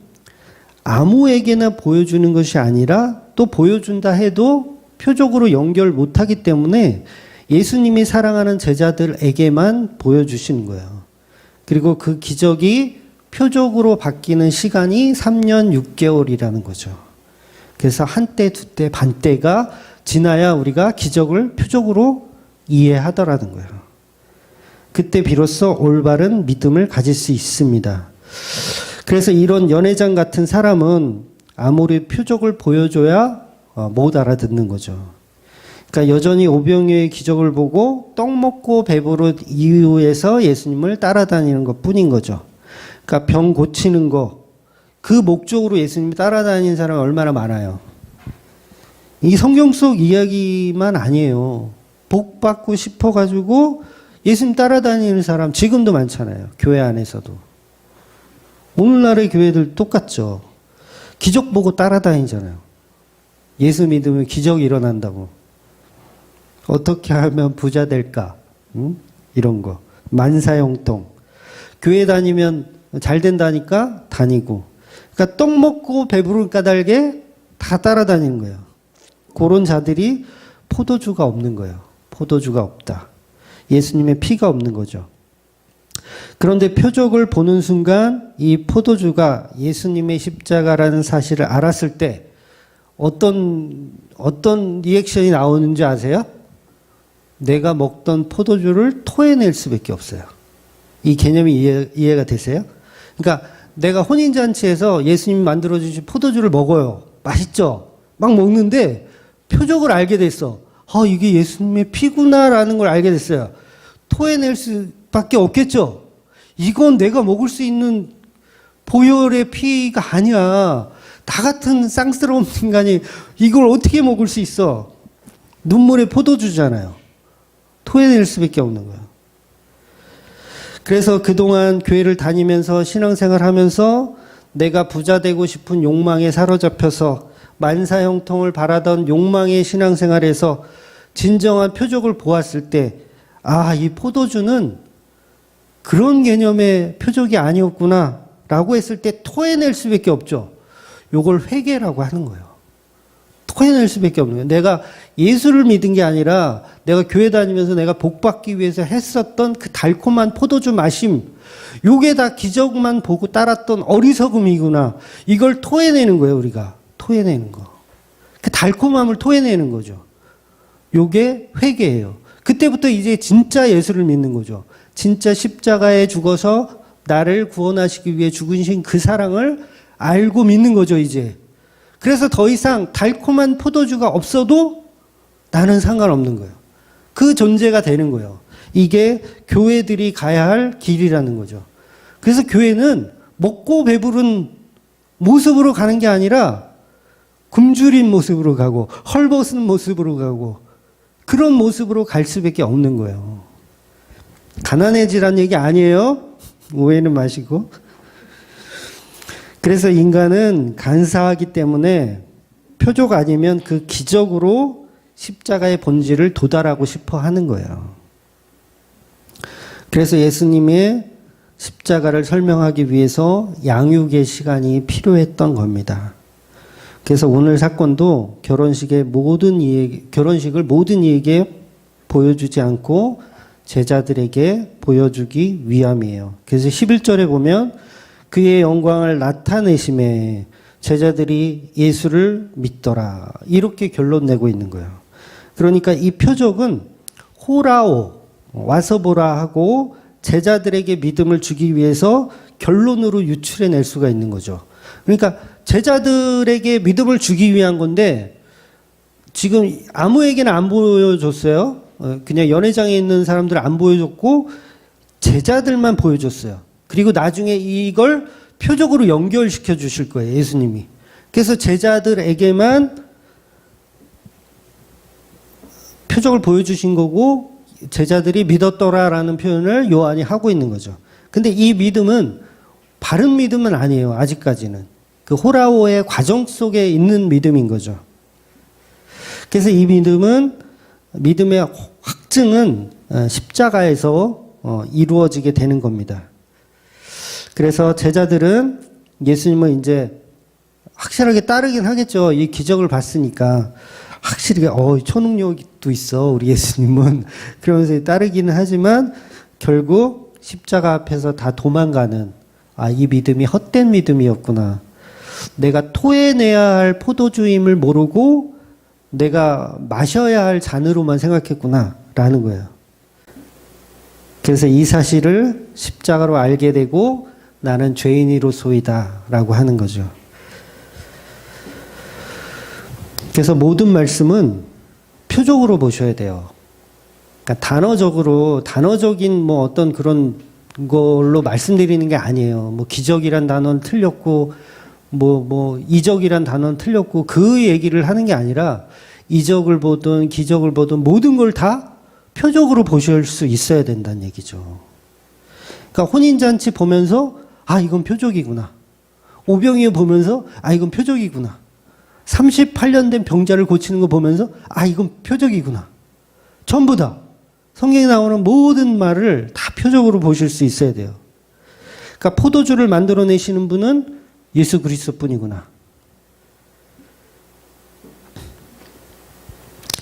아무에게나 보여주는 것이 아니라 또 보여준다 해도 표적으로 연결 못하기 때문에 예수님이 사랑하는 제자들에게만 보여주시는 거예요. 그리고 그 기적이 표적으로 바뀌는 시간이 3년 6개월이라는 거죠. 그래서 한때, 두때, 반때가 지나야 우리가 기적을 표적으로 이해하더라는 거예요. 그때 비로소 올바른 믿음을 가질 수 있습니다. 그래서 이런 연회장 같은 사람은 아무리 표적을 보여줘야 못 알아듣는 거죠. 그러니까 여전히 오병이어의 기적을 보고 떡 먹고 배부른 이유에서 예수님을 따라다니는 것 뿐인 거죠. 그러니까 병 고치는 거, 그 목적으로 예수님이 따라다니는 사람이 얼마나 많아요. 이 성경 속 이야기만 아니에요. 복 받고 싶어가지고 예수님 따라다니는 사람 지금도 많잖아요. 교회 안에서도. 오늘날의 교회들 똑같죠. 기적 보고 따라다니잖아요. 예수 믿으면 기적이 일어난다고. 어떻게 하면 부자 될까? 응? 이런 거. 만사형통. 교회 다니면 잘 된다니까 다니고. 그러니까 떡 먹고 배부른 까닭에 다 따라다니는 거예요. 그런 자들이 포도주가 없는 거예요. 포도주가 없다. 예수님의 피가 없는 거죠. 그런데 표적을 보는 순간 이 포도주가 예수님의 십자가라는 사실을 알았을 때 어떤 리액션이 나오는지 아세요? 내가 먹던 포도주를 토해낼 수밖에 없어요. 이 개념이 이해가 되세요? 그러니까 내가 혼인잔치에서 예수님이 만들어주신 포도주를 먹어요. 맛있죠? 막 먹는데 표적을 알게 됐어. 이게 예수님의 피구나라는 걸 알게 됐어요. 토해낼 수밖에 없겠죠? 이건 내가 먹을 수 있는 보혈의 피가 아니야. 나 같은 쌍스러운 인간이 이걸 어떻게 먹을 수 있어? 눈물의 포도주잖아요. 토해낼 수밖에 없는 거예요. 그래서 그동안 교회를 다니면서 신앙생활 하면서 내가 부자 되고 싶은 욕망에 사로잡혀서 만사형통을 바라던 욕망의 신앙생활에서 진정한 표적을 보았을 때, 이 포도주는 그런 개념의 표적이 아니었구나 라고 했을 때 토해낼 수밖에 없죠. 요걸 회개라고 하는 거예요. 토해낼 수밖에 없는 거예요. 내가 예수를 믿은 게 아니라 내가 교회 다니면서 내가 복받기 위해서 했었던 그 달콤한 포도주 마심, 요게 다 기적만 보고 따랐던 어리석음이구나. 이걸 토해내는 거예요, 우리가. 토해내는 거. 그 달콤함을 토해내는 거죠. 요게 회개예요. 그때부터 이제 진짜 예수를 믿는 거죠. 진짜 십자가에 죽어서 나를 구원하시기 위해 죽으신 그 사랑을 알고 믿는 거죠, 이제. 그래서 더 이상 달콤한 포도주가 없어도 나는 상관없는 거예요. 그 존재가 되는 거예요. 이게 교회들이 가야 할 길이라는 거죠. 그래서 교회는 먹고 배부른 모습으로 가는 게 아니라 굶주린 모습으로 가고 헐벗은 모습으로 가고 그런 모습으로 갈 수밖에 없는 거예요. 가난해지란 얘기 아니에요. 오해는 마시고. 그래서 인간은 간사하기 때문에 표적 아니면 그 기적으로 십자가의 본질을 도달하고 싶어 하는 거예요. 그래서 예수님의 십자가를 설명하기 위해서 양육의 시간이 필요했던 겁니다. 그래서 오늘 사건도 결혼식을 모든 이에게 보여주지 않고 제자들에게 보여주기 위함이에요. 그래서 11절에 보면 그의 영광을 나타내심에 제자들이 예수를 믿더라. 이렇게 결론 내고 있는 거예요. 그러니까 이 표적은 호라오, 와서 보라 하고 제자들에게 믿음을 주기 위해서 결론으로 유출해낼 수가 있는 거죠. 그러니까 제자들에게 믿음을 주기 위한 건데 지금 아무에게나 안 보여줬어요. 그냥 연회장에 있는 사람들 안 보여줬고 제자들만 보여줬어요. 그리고 나중에 이걸 표적으로 연결시켜 주실 거예요, 예수님이. 그래서 제자들에게만 표적을 보여주신 거고 제자들이 믿었더라라는 표현을 요한이 하고 있는 거죠. 근데 이 믿음은 바른 믿음은 아니에요, 아직까지는. 그 호라오의 과정 속에 있는 믿음인 거죠. 그래서 이 믿음의 확증은 십자가에서 이루어지게 되는 겁니다. 그래서 제자들은 예수님을 이제 확실하게 따르긴 하겠죠. 이 기적을 봤으니까. 확실히, 초능력도 있어, 우리 예수님은. 그러면서 따르기는 하지만 결국 십자가 앞에서 다 도망가는, 이 믿음이 헛된 믿음이었구나. 내가 토해내야 할 포도주임을 모르고 내가 마셔야 할 잔으로만 생각했구나. 라는 거예요. 그래서 이 사실을 십자가로 알게 되고 나는 죄인이로소이다. 라고 하는 거죠. 그래서 모든 말씀은 표적으로 보셔야 돼요. 그러니까 단어적인 어떤 그런 걸로 말씀드리는 게 아니에요. 기적이란 단어는 틀렸고, 이적이란 단어는 틀렸고, 그 얘기를 하는 게 아니라, 이적을 보든 기적을 보든 모든 걸 다 표적으로 보실 수 있어야 된다는 얘기죠. 그러니까 혼인잔치 보면서 아 이건 표적이구나. 오병이어 보면서 아 이건 표적이구나. 38년 된 병자를 고치는 거 보면서 아 이건 표적이구나. 전부 다 성경에 나오는 모든 말을 다 표적으로 보실 수 있어야 돼요. 그러니까 포도주를 만들어내시는 분은 예수 그리스도뿐이구나.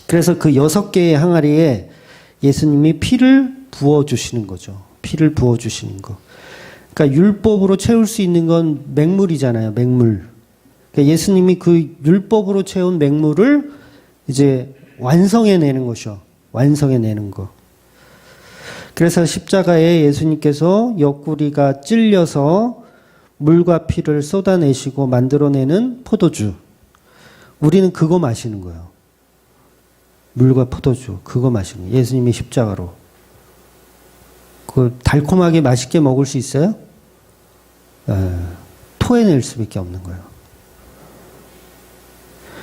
그래서 그 6개의 항아리에 예수님이 피를 부어주시는 거죠. 피를 부어주시는 거. 그러니까 율법으로 채울 수 있는 건 맹물이잖아요. 맹물. 그러니까 예수님이 그 율법으로 채운 맹물을 이제 완성해내는 것이요. 완성해내는 거. 그래서 십자가에 예수님께서 옆구리가 찔려서 물과 피를 쏟아내시고 만들어내는 포도주. 우리는 그거 마시는 거예요. 물과 포도주. 그거 마시는 거예요. 예수님이 십자가로. 그 달콤하게 맛있게 먹을 수 있어요? 토해낼 수밖에 없는 거예요.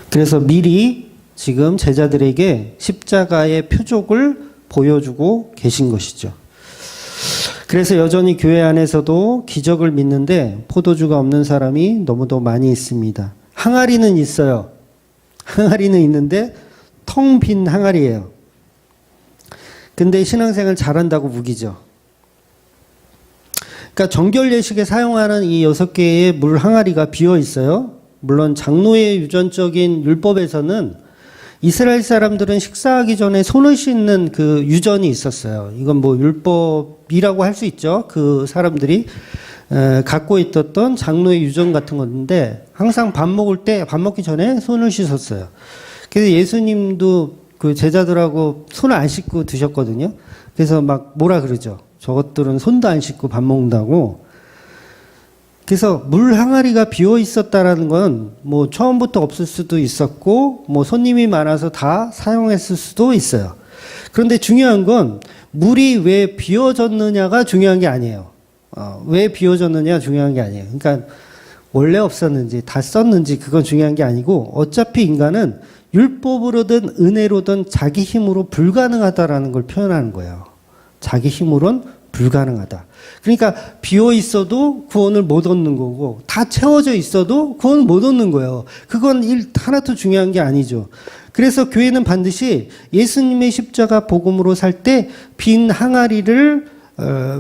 그래서 미리 지금 제자들에게 십자가의 표적을 보여주고 계신 것이죠. 그래서 여전히 교회 안에서도 기적을 믿는데 포도주가 없는 사람이 너무도 많이 있습니다. 항아리는 있어요. 항아리는 있는데 텅 빈 항아리예요. 근데 신앙생활 잘한다고 무기죠. 그러니까 정결 예식에 사용하는 이 6개의 물 항아리가 비어 있어요. 물론 장로의 유전적인 율법에서는 이스라엘 사람들은 식사하기 전에 손을 씻는 그 유전이 있었어요. 이건 뭐 율법이라고 할 수 있죠. 그 사람들이 갖고 있었던 장로의 유전 같은 건데 항상 밥 먹을 때 밥 먹기 전에 손을 씻었어요. 그래서 예수님도 그 제자들하고 손을 안 씻고 드셨거든요. 그래서 막 뭐라 그러죠. 저것들은 손도 안 씻고 밥 먹는다고. 그래서 물 항아리가 비어 있었다라는 건 뭐 처음부터 없을 수도 있었고 뭐 손님이 많아서 다 사용했을 수도 있어요. 그런데 중요한 건 물이 왜 비어졌느냐가 중요한 게 아니에요. 왜 비어졌느냐 중요한 게 아니에요. 그러니까 원래 없었는지 다 썼는지 그건 중요한 게 아니고 어차피 인간은 율법으로든 은혜로든 자기 힘으로 불가능하다라는 걸 표현하는 거예요. 자기 힘으로는 불가능하다. 그러니까 비어 있어도 구원을 못 얻는 거고 다 채워져 있어도 구원을 못 얻는 거예요. 그건 하나도 중요한 게 아니죠. 그래서 교회는 반드시 예수님의 십자가 복음으로 살 때 빈 항아리를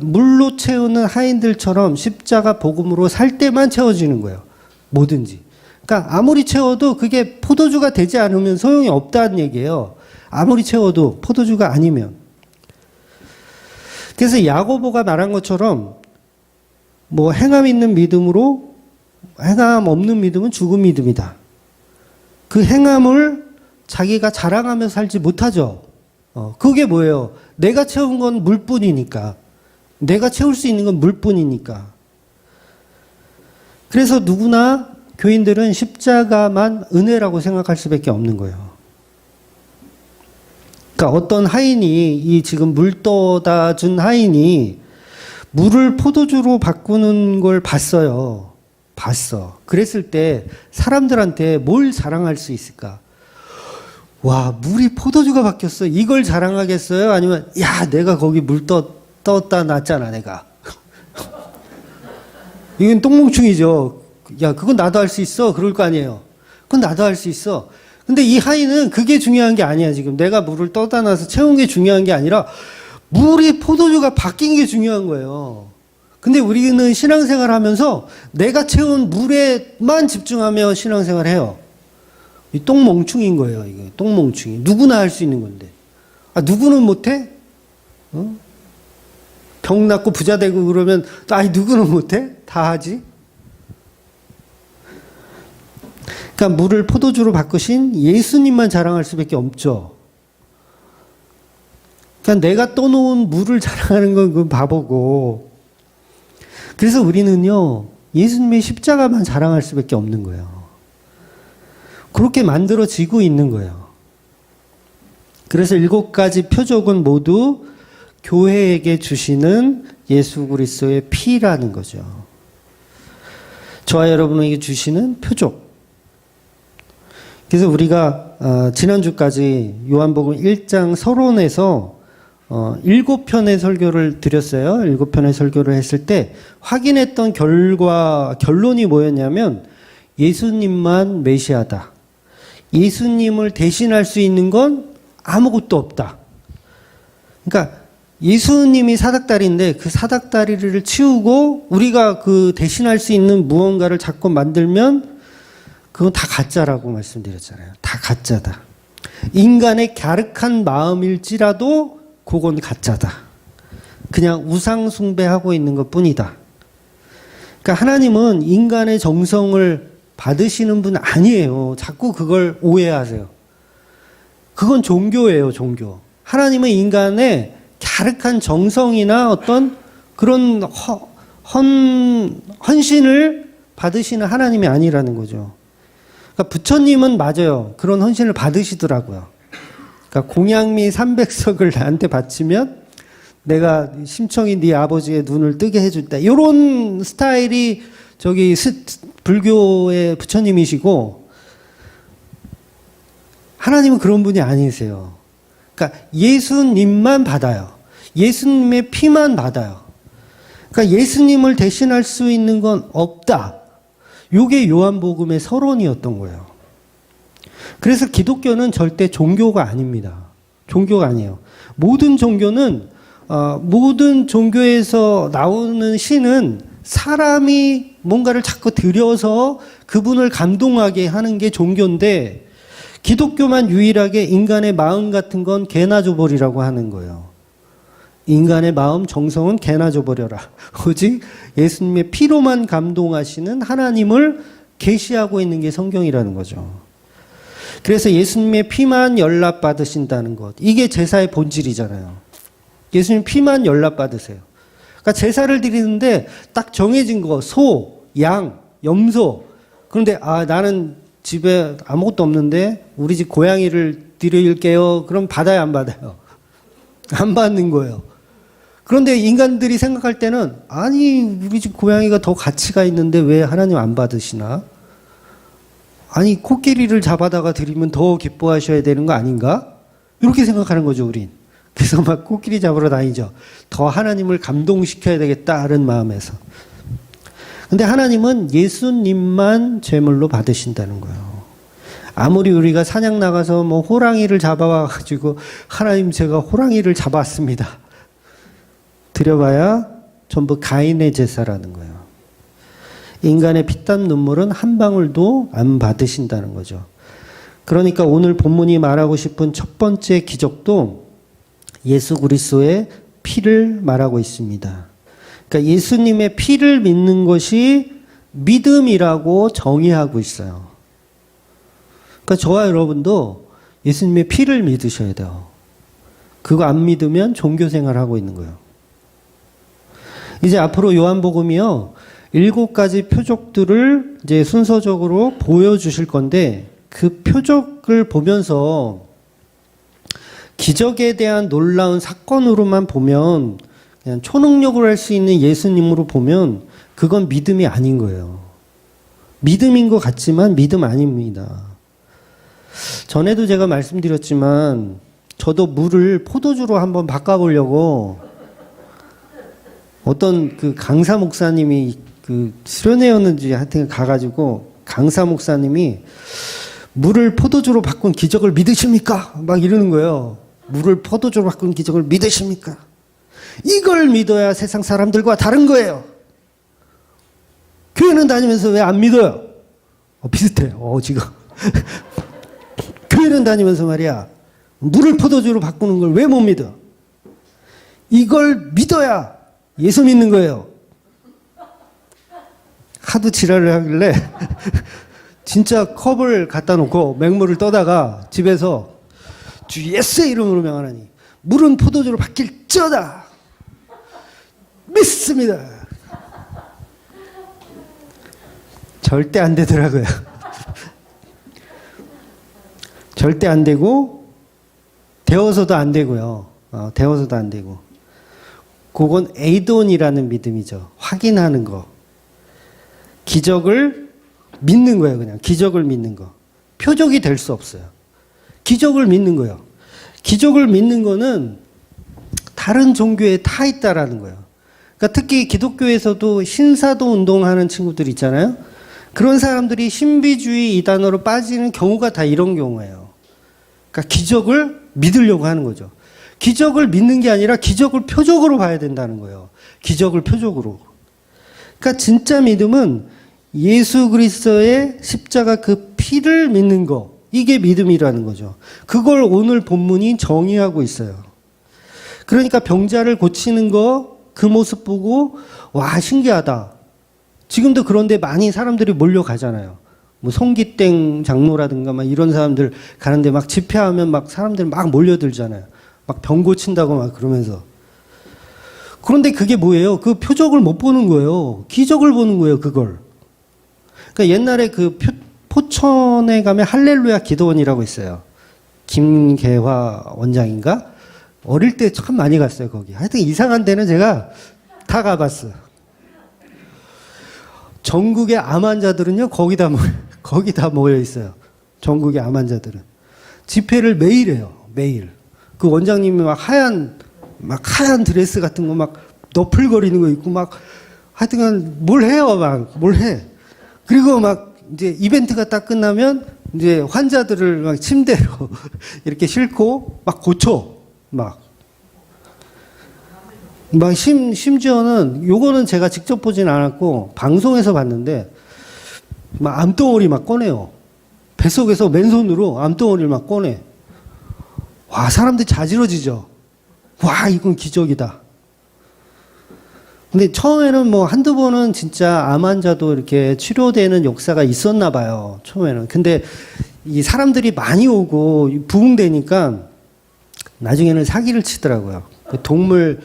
물로 채우는 하인들처럼 십자가 복음으로 살 때만 채워지는 거예요. 뭐든지. 그러니까 아무리 채워도 그게 포도주가 되지 않으면 소용이 없다는 얘기예요. 아무리 채워도 포도주가 아니면. 그래서 야고보가 말한 것처럼 뭐 행함 있는 믿음으로 행함 없는 믿음은 죽은 믿음이다. 그 행함을 자기가 자랑하며 살지 못하죠. 그게 뭐예요? 내가 채운 건 물뿐이니까. 내가 채울 수 있는 건 물뿐이니까. 그래서 누구나 교인들은 십자가만 은혜라고 생각할 수밖에 없는 거예요. 그러니까 어떤 하인이 이 지금 물 떠다 준 하인이 물을 포도주로 바꾸는 걸 봤어요. 봤어. 그랬을 때 사람들한테 뭘 자랑할 수 있을까? 와, 물이 포도주가 바뀌었어. 이걸 자랑하겠어요? 아니면 야, 내가 거기 물 떴다 놨잖아, 내가. 이건 똥멍충이죠. 야, 그건 나도 할 수 있어. 그럴 거 아니에요. 그건 나도 할 수 있어. 근데 이 하인은 그게 중요한 게 아니야, 지금. 내가 물을 떠다 놔서 채운 게 중요한 게 아니라 물이 포도주가 바뀐 게 중요한 거예요. 근데 우리는 신앙생활 하면서 내가 채운 물에만 집중하며 신앙생활 해요. 이 똥멍충인 거예요, 이게. 똥멍충이. 누구나 할 수 있는 건데. 아, 누구는 못해? 병 낫고 부자 되고 그러면, 아니, 누구는 못해? 다 하지? 그러니까 물을 포도주로 바꾸신 예수님만 자랑할 수밖에 없죠. 그러니까 내가 떠놓은 물을 자랑하는 건 그건 바보고. 그래서 우리는요, 예수님의 십자가만 자랑할 수밖에 없는 거예요. 그렇게 만들어지고 있는 거예요. 그래서 7가지 표적은 모두 교회에게 주시는 예수 그리스도의 피라는 거죠. 저와 여러분에게 주시는 표적. 그래서 우리가 지난주까지 요한복음 1장 서론에서 7편의 설교를 드렸어요. 7편의 설교를 했을 때 확인했던 결론이 뭐였냐면 예수님만 메시아다. 예수님을 대신할 수 있는 건 아무것도 없다. 그러니까 예수님이 사닥다리인데 그 사닥다리를 치우고 우리가 그 대신할 수 있는 무언가를 자꾸 만들면 그건 다 가짜라고 말씀드렸잖아요. 다 가짜다. 인간의 갸륵한 마음일지라도 그건 가짜다. 그냥 우상 숭배하고 있는 것 뿐이다. 그러니까 하나님은 인간의 정성을 받으시는 분 아니에요. 자꾸 그걸 오해하세요. 그건 종교예요, 종교. 하나님은 인간의 갸륵한 정성이나 어떤 그런 헌신을 받으시는 하나님이 아니라는 거죠. 그러니까 부처님은 맞아요. 그런 헌신을 받으시더라고요. 그러니까 공양미 300석을 나한테 바치면 내가 심청이 네 아버지의 눈을 뜨게 해줄 때 이런 스타일이 불교의 부처님이시고 하나님은 그런 분이 아니세요. 그러니까 예수님만 받아요. 예수님의 피만 받아요. 그러니까 예수님을 대신할 수 있는 건 없다. 이게 요한복음의 서론이었던 거예요. 그래서 기독교는 절대 종교가 아닙니다. 종교가 아니에요. 모든 종교는 모든 종교에서 나오는 신은 사람이 뭔가를 자꾸 들여서 그분을 감동하게 하는 게 종교인데 기독교만 유일하게 인간의 마음 같은 건 개나 줘버리라고 하는 거예요. 인간의 마음 정성은 개나 줘버려라. 오직 예수님의 피로만 감동하시는 하나님을 계시하고 있는 게 성경이라는 거죠. 그래서 예수님의 피만 연락받으신다는 것. 이게 제사의 본질이잖아요. 예수님 피만 연락받으세요. 그러니까 제사를 드리는데 딱 정해진 거, 소, 양, 염소. 그런데 나는 집에 아무것도 없는데 우리 집 고양이를 드릴게요. 그럼 받아요, 안 받아요? 안 받는 거예요. 그런데 인간들이 생각할 때는 아니 우리 집 고양이가 더 가치가 있는데 왜 하나님 안 받으시나? 아니 코끼리를 잡아다가 드리면 더 기뻐하셔야 되는 거 아닌가? 이렇게 생각하는 거죠, 우린. 그래서 막 코끼리 잡으러 다니죠. 더 하나님을 감동시켜야 되겠다는 마음에서. 근데 하나님은 예수님만 제물로 받으신다는 거예요. 아무리 우리가 사냥 나가서 뭐 호랑이를 잡아와가지고 하나님 제가 호랑이를 잡았습니다. 드려봐야 전부 가인의 제사라는 거예요. 인간의 피땀 눈물은 한 방울도 안 받으신다는 거죠. 그러니까 오늘 본문이 말하고 싶은 첫 번째 기적도 예수 그리스도의 피를 말하고 있습니다. 그러니까 예수님의 피를 믿는 것이 믿음이라고 정의하고 있어요. 그러니까 저와 여러분도 예수님의 피를 믿으셔야 돼요. 그거 안 믿으면 종교생활 하고 있는 거예요. 이제 앞으로 요한복음이요, 7가지 표적들을 이제 순서적으로 보여주실 건데, 그 표적을 보면서 기적에 대한 놀라운 사건으로만 보면, 그냥 초능력으로 할 수 있는 예수님으로 보면, 그건 믿음이 아닌 거예요. 믿음인 것 같지만 믿음 아닙니다. 전에도 제가 말씀드렸지만, 저도 물을 포도주로 한번 바꿔보려고, 어떤 그 강사 목사님이 그 수련회였는지 하여튼 가가지고 강사 목사님이 물을 포도주로 바꾼 기적을 믿으십니까? 막 이러는 거예요. 물을 포도주로 바꾼 기적을 믿으십니까? 이걸 믿어야 세상 사람들과 다른 거예요. 교회는 다니면서 왜 안 믿어요? 비슷해요. 지금. 교회는 다니면서 말이야. 물을 포도주로 바꾸는 걸 왜 못 믿어? 이걸 믿어야 예수 믿는 거예요. 하도 지랄을 하길래 진짜 컵을 갖다 놓고 맹물을 떠다가 집에서 주 예수의 이름으로 명하나니 물은 포도주로 바뀔지어다. 믿습니다. 절대 안 되더라고요. 절대 안 되고 데워서도 안 되고요. 데워서도 안 되고. 그건 에이돈이라는 믿음이죠. 확인하는 거. 기적을 믿는 거예요, 그냥. 기적을 믿는 거. 표적이 될 수 없어요. 기적을 믿는 거예요. 기적을 믿는 거는 다른 종교에 타 있다라는 거예요. 그러니까 특히 기독교에서도 신사도 운동하는 친구들 있잖아요. 그런 사람들이 신비주의 이단으로 빠지는 경우가 다 이런 경우예요. 그러니까 기적을 믿으려고 하는 거죠. 기적을 믿는 게 아니라 기적을 표적으로 봐야 된다는 거예요. 기적을 표적으로. 그러니까 진짜 믿음은 예수 그리스도의 십자가 그 피를 믿는 거, 이게 믿음이라는 거죠. 그걸 오늘 본문이 정의하고 있어요. 그러니까 병자를 고치는 거, 그 모습 보고 와 신기하다. 지금도 그런데 많이 사람들이 몰려가잖아요. 뭐 송기땡 장로라든가 막 이런 사람들 가는데 막 집회하면 막 사람들 막 몰려들잖아요. 막 병 고친다고 막 그러면서. 그런데 그게 뭐예요? 그 표적을 못 보는 거예요. 기적을 보는 거예요, 그걸. 그러니까 옛날에 그 포천에 가면 할렐루야 기도원이라고 있어요. 김계화 원장인가? 어릴 때 참 많이 갔어요, 거기. 하여튼 이상한 데는 제가 다 가봤어요. 전국의 암 환자들은요, 거기다 모여 있어요. 전국의 암 환자들은. 집회를 매일 해요, 매일. 그 원장님이 막 하얀 드레스 같은 거 막 너플거리는 거 입고 막 하여튼 뭘 해요, 뭘 해. 그리고 막 이제 이벤트가 딱 끝나면 이제 환자들을 막 침대로 이렇게 싣고 막 고쳐. 심지어는 요거는 제가 직접 보진 않았고 방송에서 봤는데 막 암덩어리 막 꺼내요. 뱃속에서 맨손으로 암덩어리를 막 꺼내. 와, 사람들이 자지러지죠. 와, 이건 기적이다. 근데 처음에는 뭐 한두 번은 진짜 암 환자도 이렇게 치료되는 역사가 있었나 봐요. 처음에는. 근데 이 사람들이 많이 오고 부흥되니까 나중에는 사기를 치더라고요. 그 동물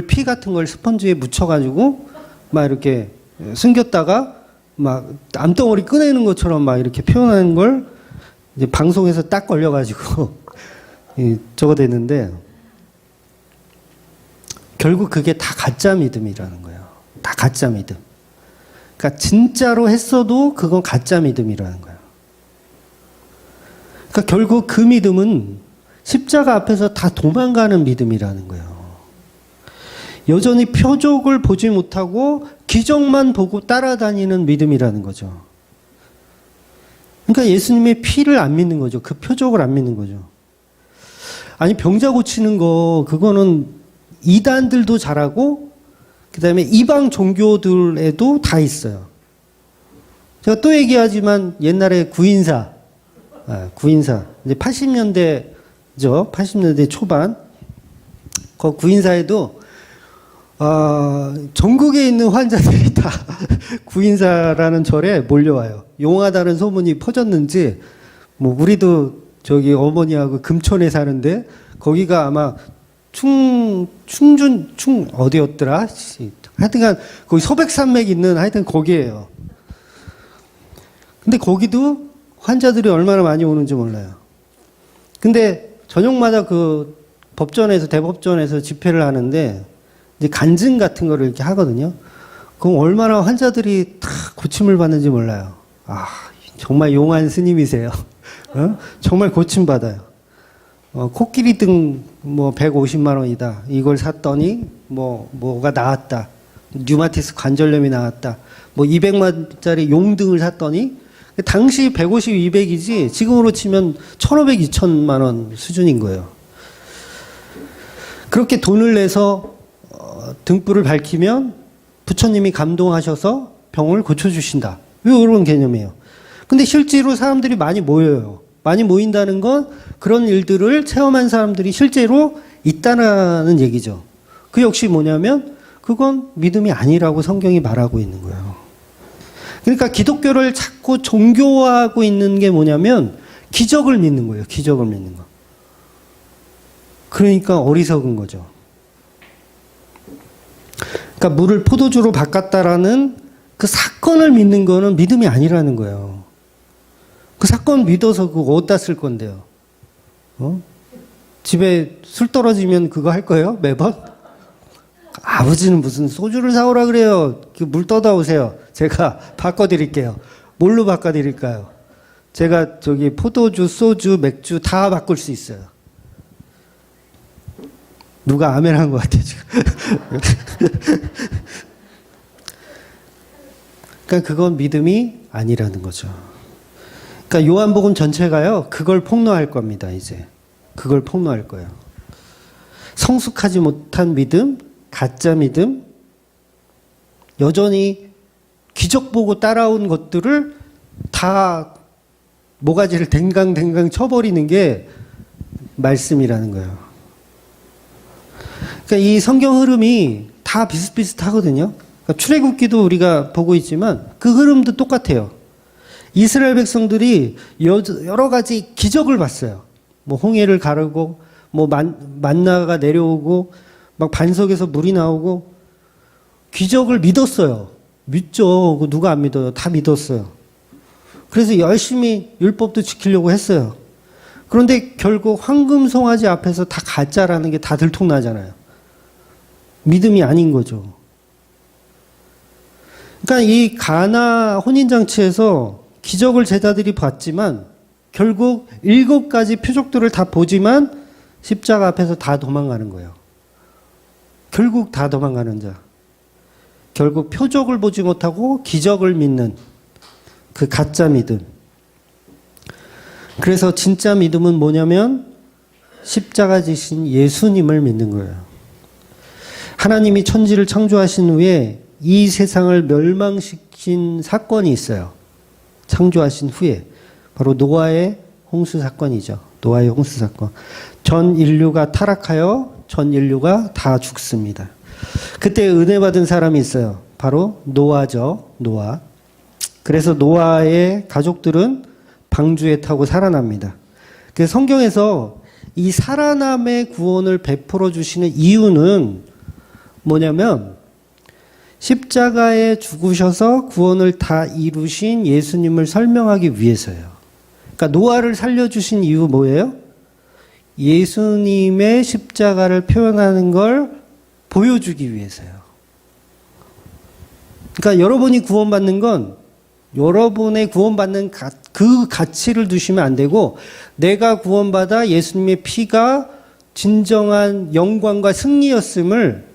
피 같은 걸 스펀지에 묻혀가지고 막 이렇게 숨겼다가 막 암덩어리 꺼내는 것처럼 막 이렇게 표현하는 걸 이제 방송에서 딱 걸려가지고 저거 됐는데 결국 그게 다 가짜 믿음이라는 거예요. 다 가짜 믿음. 그러니까 진짜로 했어도 그건 가짜 믿음이라는 거예요. 그러니까 결국 그 믿음은 십자가 앞에서 다 도망가는 믿음이라는 거예요. 여전히 표적을 보지 못하고 기적만 보고 따라다니는 믿음이라는 거죠. 그러니까 예수님의 피를 안 믿는 거죠. 그 표적을 안 믿는 거죠. 아니, 병자 고치는 거, 그거는 이단들도 잘하고, 그 다음에 이방 종교들에도 다 있어요. 제가 또 얘기하지만 옛날에 구인사. 이제 80년대죠. 80년대 초반. 그 구인사에도, 전국에 있는 환자들이 다 구인사라는 절에 몰려와요. 용하다는 소문이 퍼졌는지, 뭐, 우리도 저기 어머니하고 금천에 사는데, 거기가 아마 어디였더라? 하여튼간, 거기 소백산맥 있는 하여튼 거기에요. 근데 거기도 환자들이 얼마나 많이 오는지 몰라요. 근데 저녁마다 그 법전에서, 대법전에서 집회를 하는데, 이제 간증 같은 거를 이렇게 하거든요. 그럼 얼마나 환자들이 다 고침을 받는지 몰라요. 정말 용한 스님이세요. 정말 고침받아요. 코끼리 등 뭐 150만 원이다. 이걸 샀더니 뭐가 나았다. 류마티스 관절염이 나았다. 뭐 200만짜리 용등을 샀더니 당시 150, 200이지 지금으로 치면 1,500, 2,000만 원 수준인 거예요. 그렇게 돈을 내서 등불을 밝히면 부처님이 감동하셔서 병을 고쳐주신다. 이런 개념이에요. 근데 실제로 사람들이 많이 모여요. 많이 모인다는 건 그런 일들을 체험한 사람들이 실제로 있다는 얘기죠. 그 역시 뭐냐면 그건 믿음이 아니라고 성경이 말하고 있는 거예요. 그러니까 기독교를 자꾸 종교화하고 있는 게 뭐냐면 기적을 믿는 거예요. 기적을 믿는 거. 그러니까 어리석은 거죠. 그러니까 물을 포도주로 바꿨다라는 그 사건을 믿는 거는 믿음이 아니라는 거예요. 그 사건 믿어서 그거 어디다 쓸 건데요? 집에 술 떨어지면 그거 할 거예요? 매번? 아버지는 무슨 소주를 사오라 그래요. 물 떠다 오세요. 제가 바꿔드릴게요. 뭘로 바꿔드릴까요? 제가 저기 포도주, 소주, 맥주 다 바꿀 수 있어요. 누가 아멘 한 것 같아요, 지금. 그러니까 그건 믿음이 아니라는 거죠. 그러니까 요한복음 전체가요, 그걸 폭로할 겁니다, 이제. 그걸 폭로할 거예요. 성숙하지 못한 믿음, 가짜 믿음, 여전히 기적 보고 따라온 것들을 다 모가지를 댕강댕강 쳐버리는 게 말씀이라는 거예요. 그러니까 이 성경 흐름이 다 비슷비슷하거든요. 그러니까 출애굽기도 우리가 보고 있지만 그 흐름도 똑같아요. 이스라엘 백성들이 여러 가지 기적을 봤어요. 뭐 홍해를 가르고, 뭐 만나가 내려오고, 막 반석에서 물이 나오고, 기적을 믿었어요. 믿죠. 누가 안 믿어요? 다 믿었어요. 그래서 열심히 율법도 지키려고 했어요. 그런데 결국 황금 송아지 앞에서 다 가짜라는 게 다 들통나잖아요. 믿음이 아닌 거죠. 그러니까 이 가나 혼인잔치에서 기적을 제자들이 봤지만 결국 7가지 표적들을 다 보지만 십자가 앞에서 다 도망가는 거예요. 결국 다 도망가는 자. 결국 표적을 보지 못하고 기적을 믿는 그 가짜 믿음. 그래서 진짜 믿음은 뭐냐면 십자가 지신 예수님을 믿는 거예요. 하나님이 천지를 창조하신 후에 이 세상을 멸망시킨 사건이 있어요. 창조하신 후에. 바로 노아의 홍수 사건이죠. 노아의 홍수 사건. 전 인류가 타락하여 전 인류가 다 죽습니다. 그때 은혜 받은 사람이 있어요. 바로 노아죠. 노아. 그래서 노아의 가족들은 방주에 타고 살아납니다. 그래서 성경에서 이 살아남의 구원을 베풀어 주시는 이유는 뭐냐면 십자가에 죽으셔서 구원을 다 이루신 예수님을 설명하기 위해서예요. 그러니까 노아를 살려주신 이유 뭐예요? 예수님의 십자가를 표현하는 걸 보여주기 위해서요. 그러니까 여러분이 구원받는 건 여러분의 구원받는 그 가치를 두시면 안 되고 내가 구원받아 예수님의 피가 진정한 영광과 승리였음을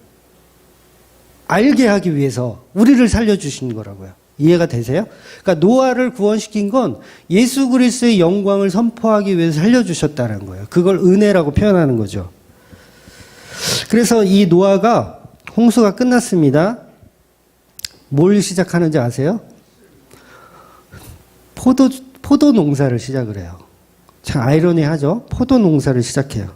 알게 하기 위해서 우리를 살려주신 거라고요. 이해가 되세요? 그러니까 노아를 구원시킨 건 예수 그리스도의 영광을 선포하기 위해서 살려주셨다는 거예요. 그걸 은혜라고 표현하는 거죠. 그래서 이 노아가 홍수가 끝났습니다. 뭘 시작하는지 아세요? 포도 농사를 시작을 해요. 참 아이러니하죠? 포도 농사를 시작해요.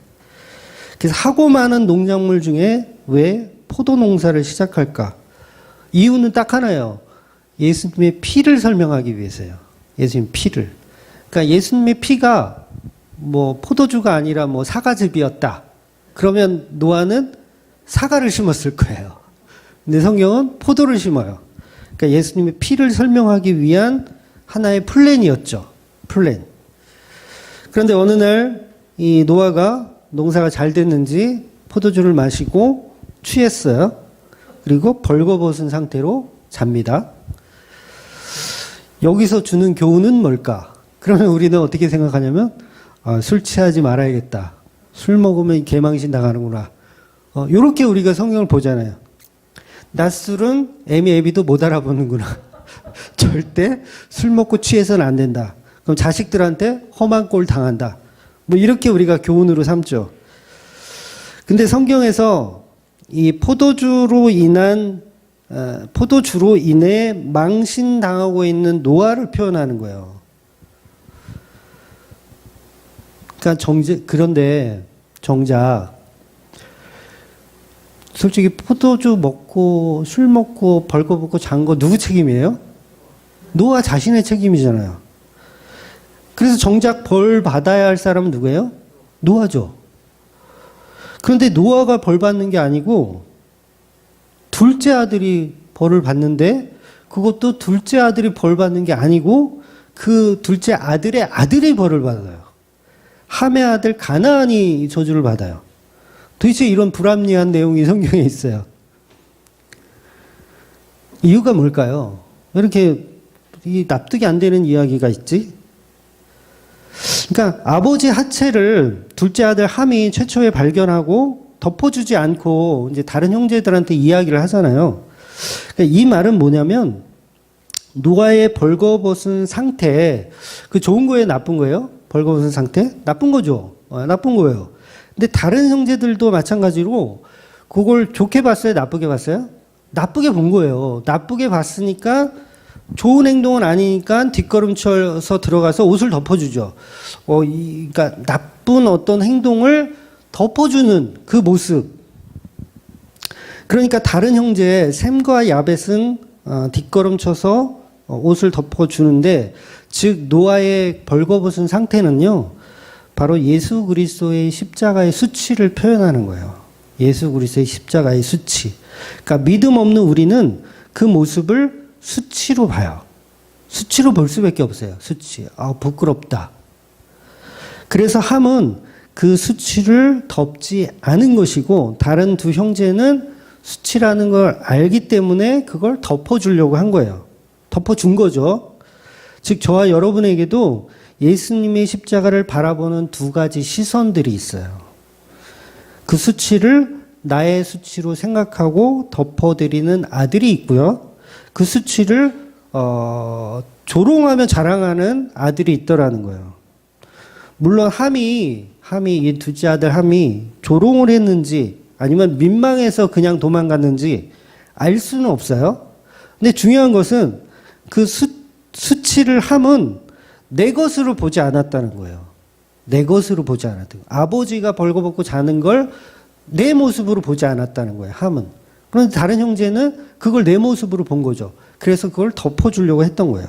그래서 하고 많은 농작물 중에 왜 포도 농사를 시작할까? 이유는 딱 하나예요. 예수님의 피를 설명하기 위해서요. 예수님 피를. 그러니까 예수님의 피가 뭐 포도주가 아니라 뭐 사과즙이었다. 그러면 노아는 사과를 심었을 거예요. 근데 성경은 포도를 심어요. 그러니까 예수님의 피를 설명하기 위한 하나의 플랜이었죠. 플랜. 그런데 어느 날 이 노아가 농사가 잘 됐는지 포도주를 마시고 취했어요. 그리고 벌거벗은 상태로 잡니다. 여기서 주는 교훈은 뭘까? 그러면 우리는 어떻게 생각하냐면 술 취하지 말아야겠다. 술 먹으면 개망신 당하는구나. 이렇게 우리가 성경을 보잖아요. 낮술은 애미애비도 못 알아보는구나. 절대 술 먹고 취해서는 안 된다. 그럼 자식들한테 험한 꼴 당한다. 뭐 이렇게 우리가 교훈으로 삼죠. 근데 성경에서 이 포도주로 인해 망신당하고 있는 노아를 표현하는 거예요. 그러니까 그런데 정작 솔직히 포도주 먹고 술 먹고 벌거벗고 잔 거 누구 책임이에요? 노아 자신의 책임이잖아요. 그래서 정작 벌 받아야 할 사람은 누구예요? 노아죠. 그런데 노아가 벌 받는 게 아니고 둘째 아들이 벌을 받는데 그것도 둘째 아들이 벌 받는 게 아니고 그 둘째 아들의 아들이 벌을 받아요. 함의 아들 가나안이 저주를 받아요. 도대체 이런 불합리한 내용이 성경에 있어요. 이유가 뭘까요? 왜 이렇게 납득이 안 되는 이야기가 있지? 그러니까 아버지 하체를 둘째 아들 함이 최초에 발견하고 덮어주지 않고 이제 다른 형제들한테 이야기를 하잖아요. 그러니까 이 말은 뭐냐면 노아의 벌거벗은 상태, 그 좋은 거예요, 나쁜 거예요? 벌거벗은 상태? 나쁜 거죠. 나쁜 거예요. 근데 다른 형제들도 마찬가지로 그걸 좋게 봤어요, 나쁘게 봤어요? 나쁘게 본 거예요. 나쁘게 봤으니까 좋은 행동은 아니니까 뒷걸음쳐서 들어가서 옷을 덮어주죠. 그러니까 나쁜 어떤 행동을 덮어주는 그 모습. 그러니까 다른 형제 셈과 야벳은 뒷걸음쳐서 옷을 덮어주는데, 즉 노아의 벌거벗은 상태는요, 바로 예수 그리스도의 십자가의 수치를 표현하는 거예요. 예수 그리스도의 십자가의 수치. 그러니까 믿음 없는 우리는 그 모습을 수치로 봐요. 수치로 볼 수밖에 없어요. 수치. 부끄럽다. 그래서 함은 그 수치를 덮지 않은 것이고, 다른 두 형제는 수치라는 걸 알기 때문에 그걸 덮어주려고 한 거예요. 덮어준 거죠. 즉 저와 여러분에게도 예수님의 십자가를 바라보는 두 가지 시선들이 있어요. 그 수치를 나의 수치로 생각하고 덮어드리는 아들이 있고요. 그 수치를 조롱하며 자랑하는 아들이 있더라는 거예요. 물론 이 둘째 아들 함이 조롱을 했는지 아니면 민망해서 그냥 도망갔는지 알 수는 없어요. 근데 중요한 것은 그 수치를 함은 내 것으로 보지 않았다는 거예요. 내 것으로 보지 않았다는 거예요. 아버지가 벌거벗고 자는 걸 내 모습으로 보지 않았다는 거예요. 함은. 그런데 다른 형제는 그걸 내 모습으로 본 거죠. 그래서 그걸 덮어주려고 했던 거예요.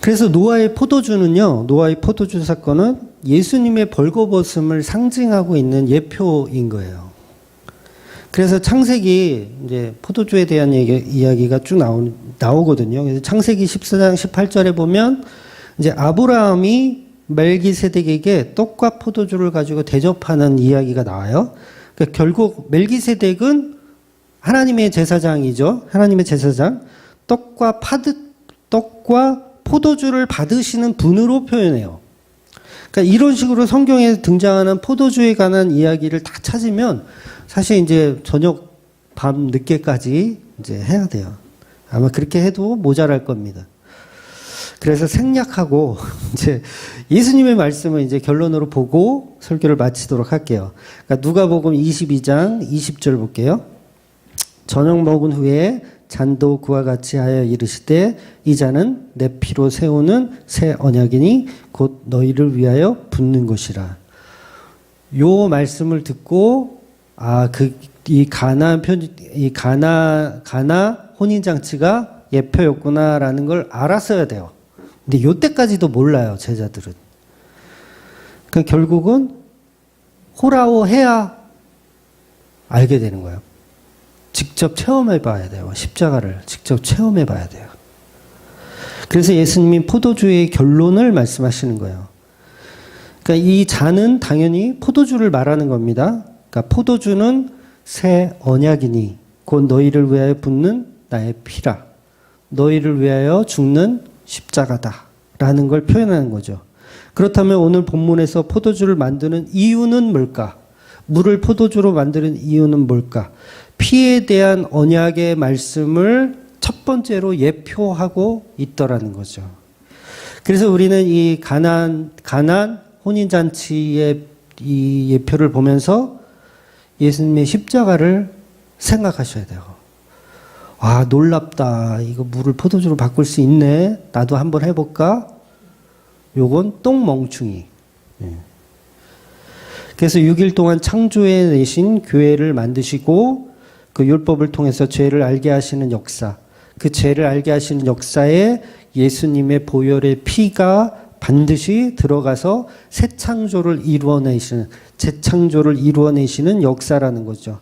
그래서 노아의 포도주 사건은 예수님의 벌거벗음을 상징하고 있는 예표인 거예요. 그래서 창세기, 이제 포도주에 대한 이야기가 쭉 나오거든요. 그래서 창세기 14장 18절에 보면 이제 아브라함이 멜기세덱에게 떡과 포도주를 가지고 대접하는 이야기가 나와요. 그러니까 결국 멜기세덱은 하나님의 제사장이죠. 하나님의 제사장. 떡과 포도주를 받으시는 분으로 표현해요. 그러니까 이런 식으로 성경에 등장하는 포도주에 관한 이야기를 다 찾으면 사실 이제 저녁 밤 늦게까지 이제 해야 돼요. 아마 그렇게 해도 모자랄 겁니다. 그래서 생략하고 이제 예수님의 말씀을 이제 결론으로 보고 설교를 마치도록 할게요. 그러니까 누가복음 22장 20절 볼게요. 저녁 먹은 후에 잔도 그와 같이 하여 이르시되 이 잔은 내 피로 세우는 새 언약이니 곧 너희를 위하여 붓는 것이라. 요 말씀을 듣고 이 가나 혼인 장치가 예표였구나라는 걸 알았어야 돼요. 근데 요때까지도 몰라요, 제자들은. 그러니까 결국은 호라오 해야 알게 되는 거예요. 직접 체험해 봐야 돼요. 십자가를 직접 체험해 봐야 돼요. 그래서 예수님이 포도주의 결론을 말씀하시는 거예요. 그러니까 이 잔은 당연히 포도주를 말하는 겁니다. 그러니까 포도주는 새 언약이니 곧 너희를 위하여 붓는 나의 피라. 너희를 위하여 죽는 십자가다 라는 걸 표현하는 거죠. 그렇다면 오늘 본문에서 포도주를 만드는 이유는 뭘까? 물을 포도주로 만드는 이유는 뭘까? 피에 대한 언약의 말씀을 첫 번째로 예표하고 있더라는 거죠. 그래서 우리는 이 가나안 혼인잔치의 이 예표를 보면서 예수님의 십자가를 생각하셔야 돼요. 놀랍다. 이거 물을 포도주로 바꿀 수 있네. 나도 한번 해볼까? 요건 똥멍충이. 그래서 6일 동안 창조해 내신 교회를 만드시고 그 율법을 통해서 죄를 알게 하시는 역사, 그 죄를 알게 하시는 역사에 예수님의 보혈의 피가 반드시 들어가서 새 창조를 이루어내시는, 재창조를 이루어내시는 역사라는 거죠.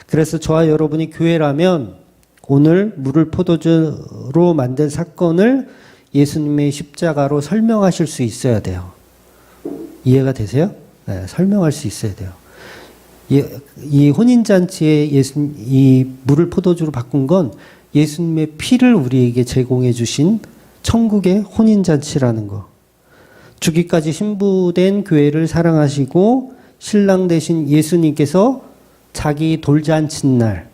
그래서 저와 여러분이 교회라면 오늘 물을 포도주로 만든 사건을 예수님의 십자가로 설명하실 수 있어야 돼요. 이해가 되세요? 네, 설명할 수 있어야 돼요. 이 혼인잔치에 이 물을 포도주로 바꾼 건 예수님의 피를 우리에게 제공해 주신 천국의 혼인잔치라는 거. 죽기까지 신부된 교회를 사랑하시고 신랑 되신 예수님께서 자기 돌잔치 날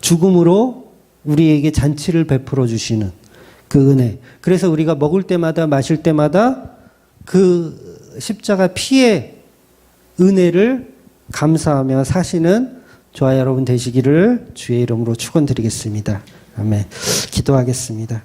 죽음으로 우리에게 잔치를 베풀어 주시는 그 은혜. 그래서 우리가 먹을 때마다 마실 때마다 그 십자가 피의 은혜를 감사하며 사시는 저와 여러분 되시기를 주의 이름으로 축원드리겠습니다. 아멘. 기도하겠습니다.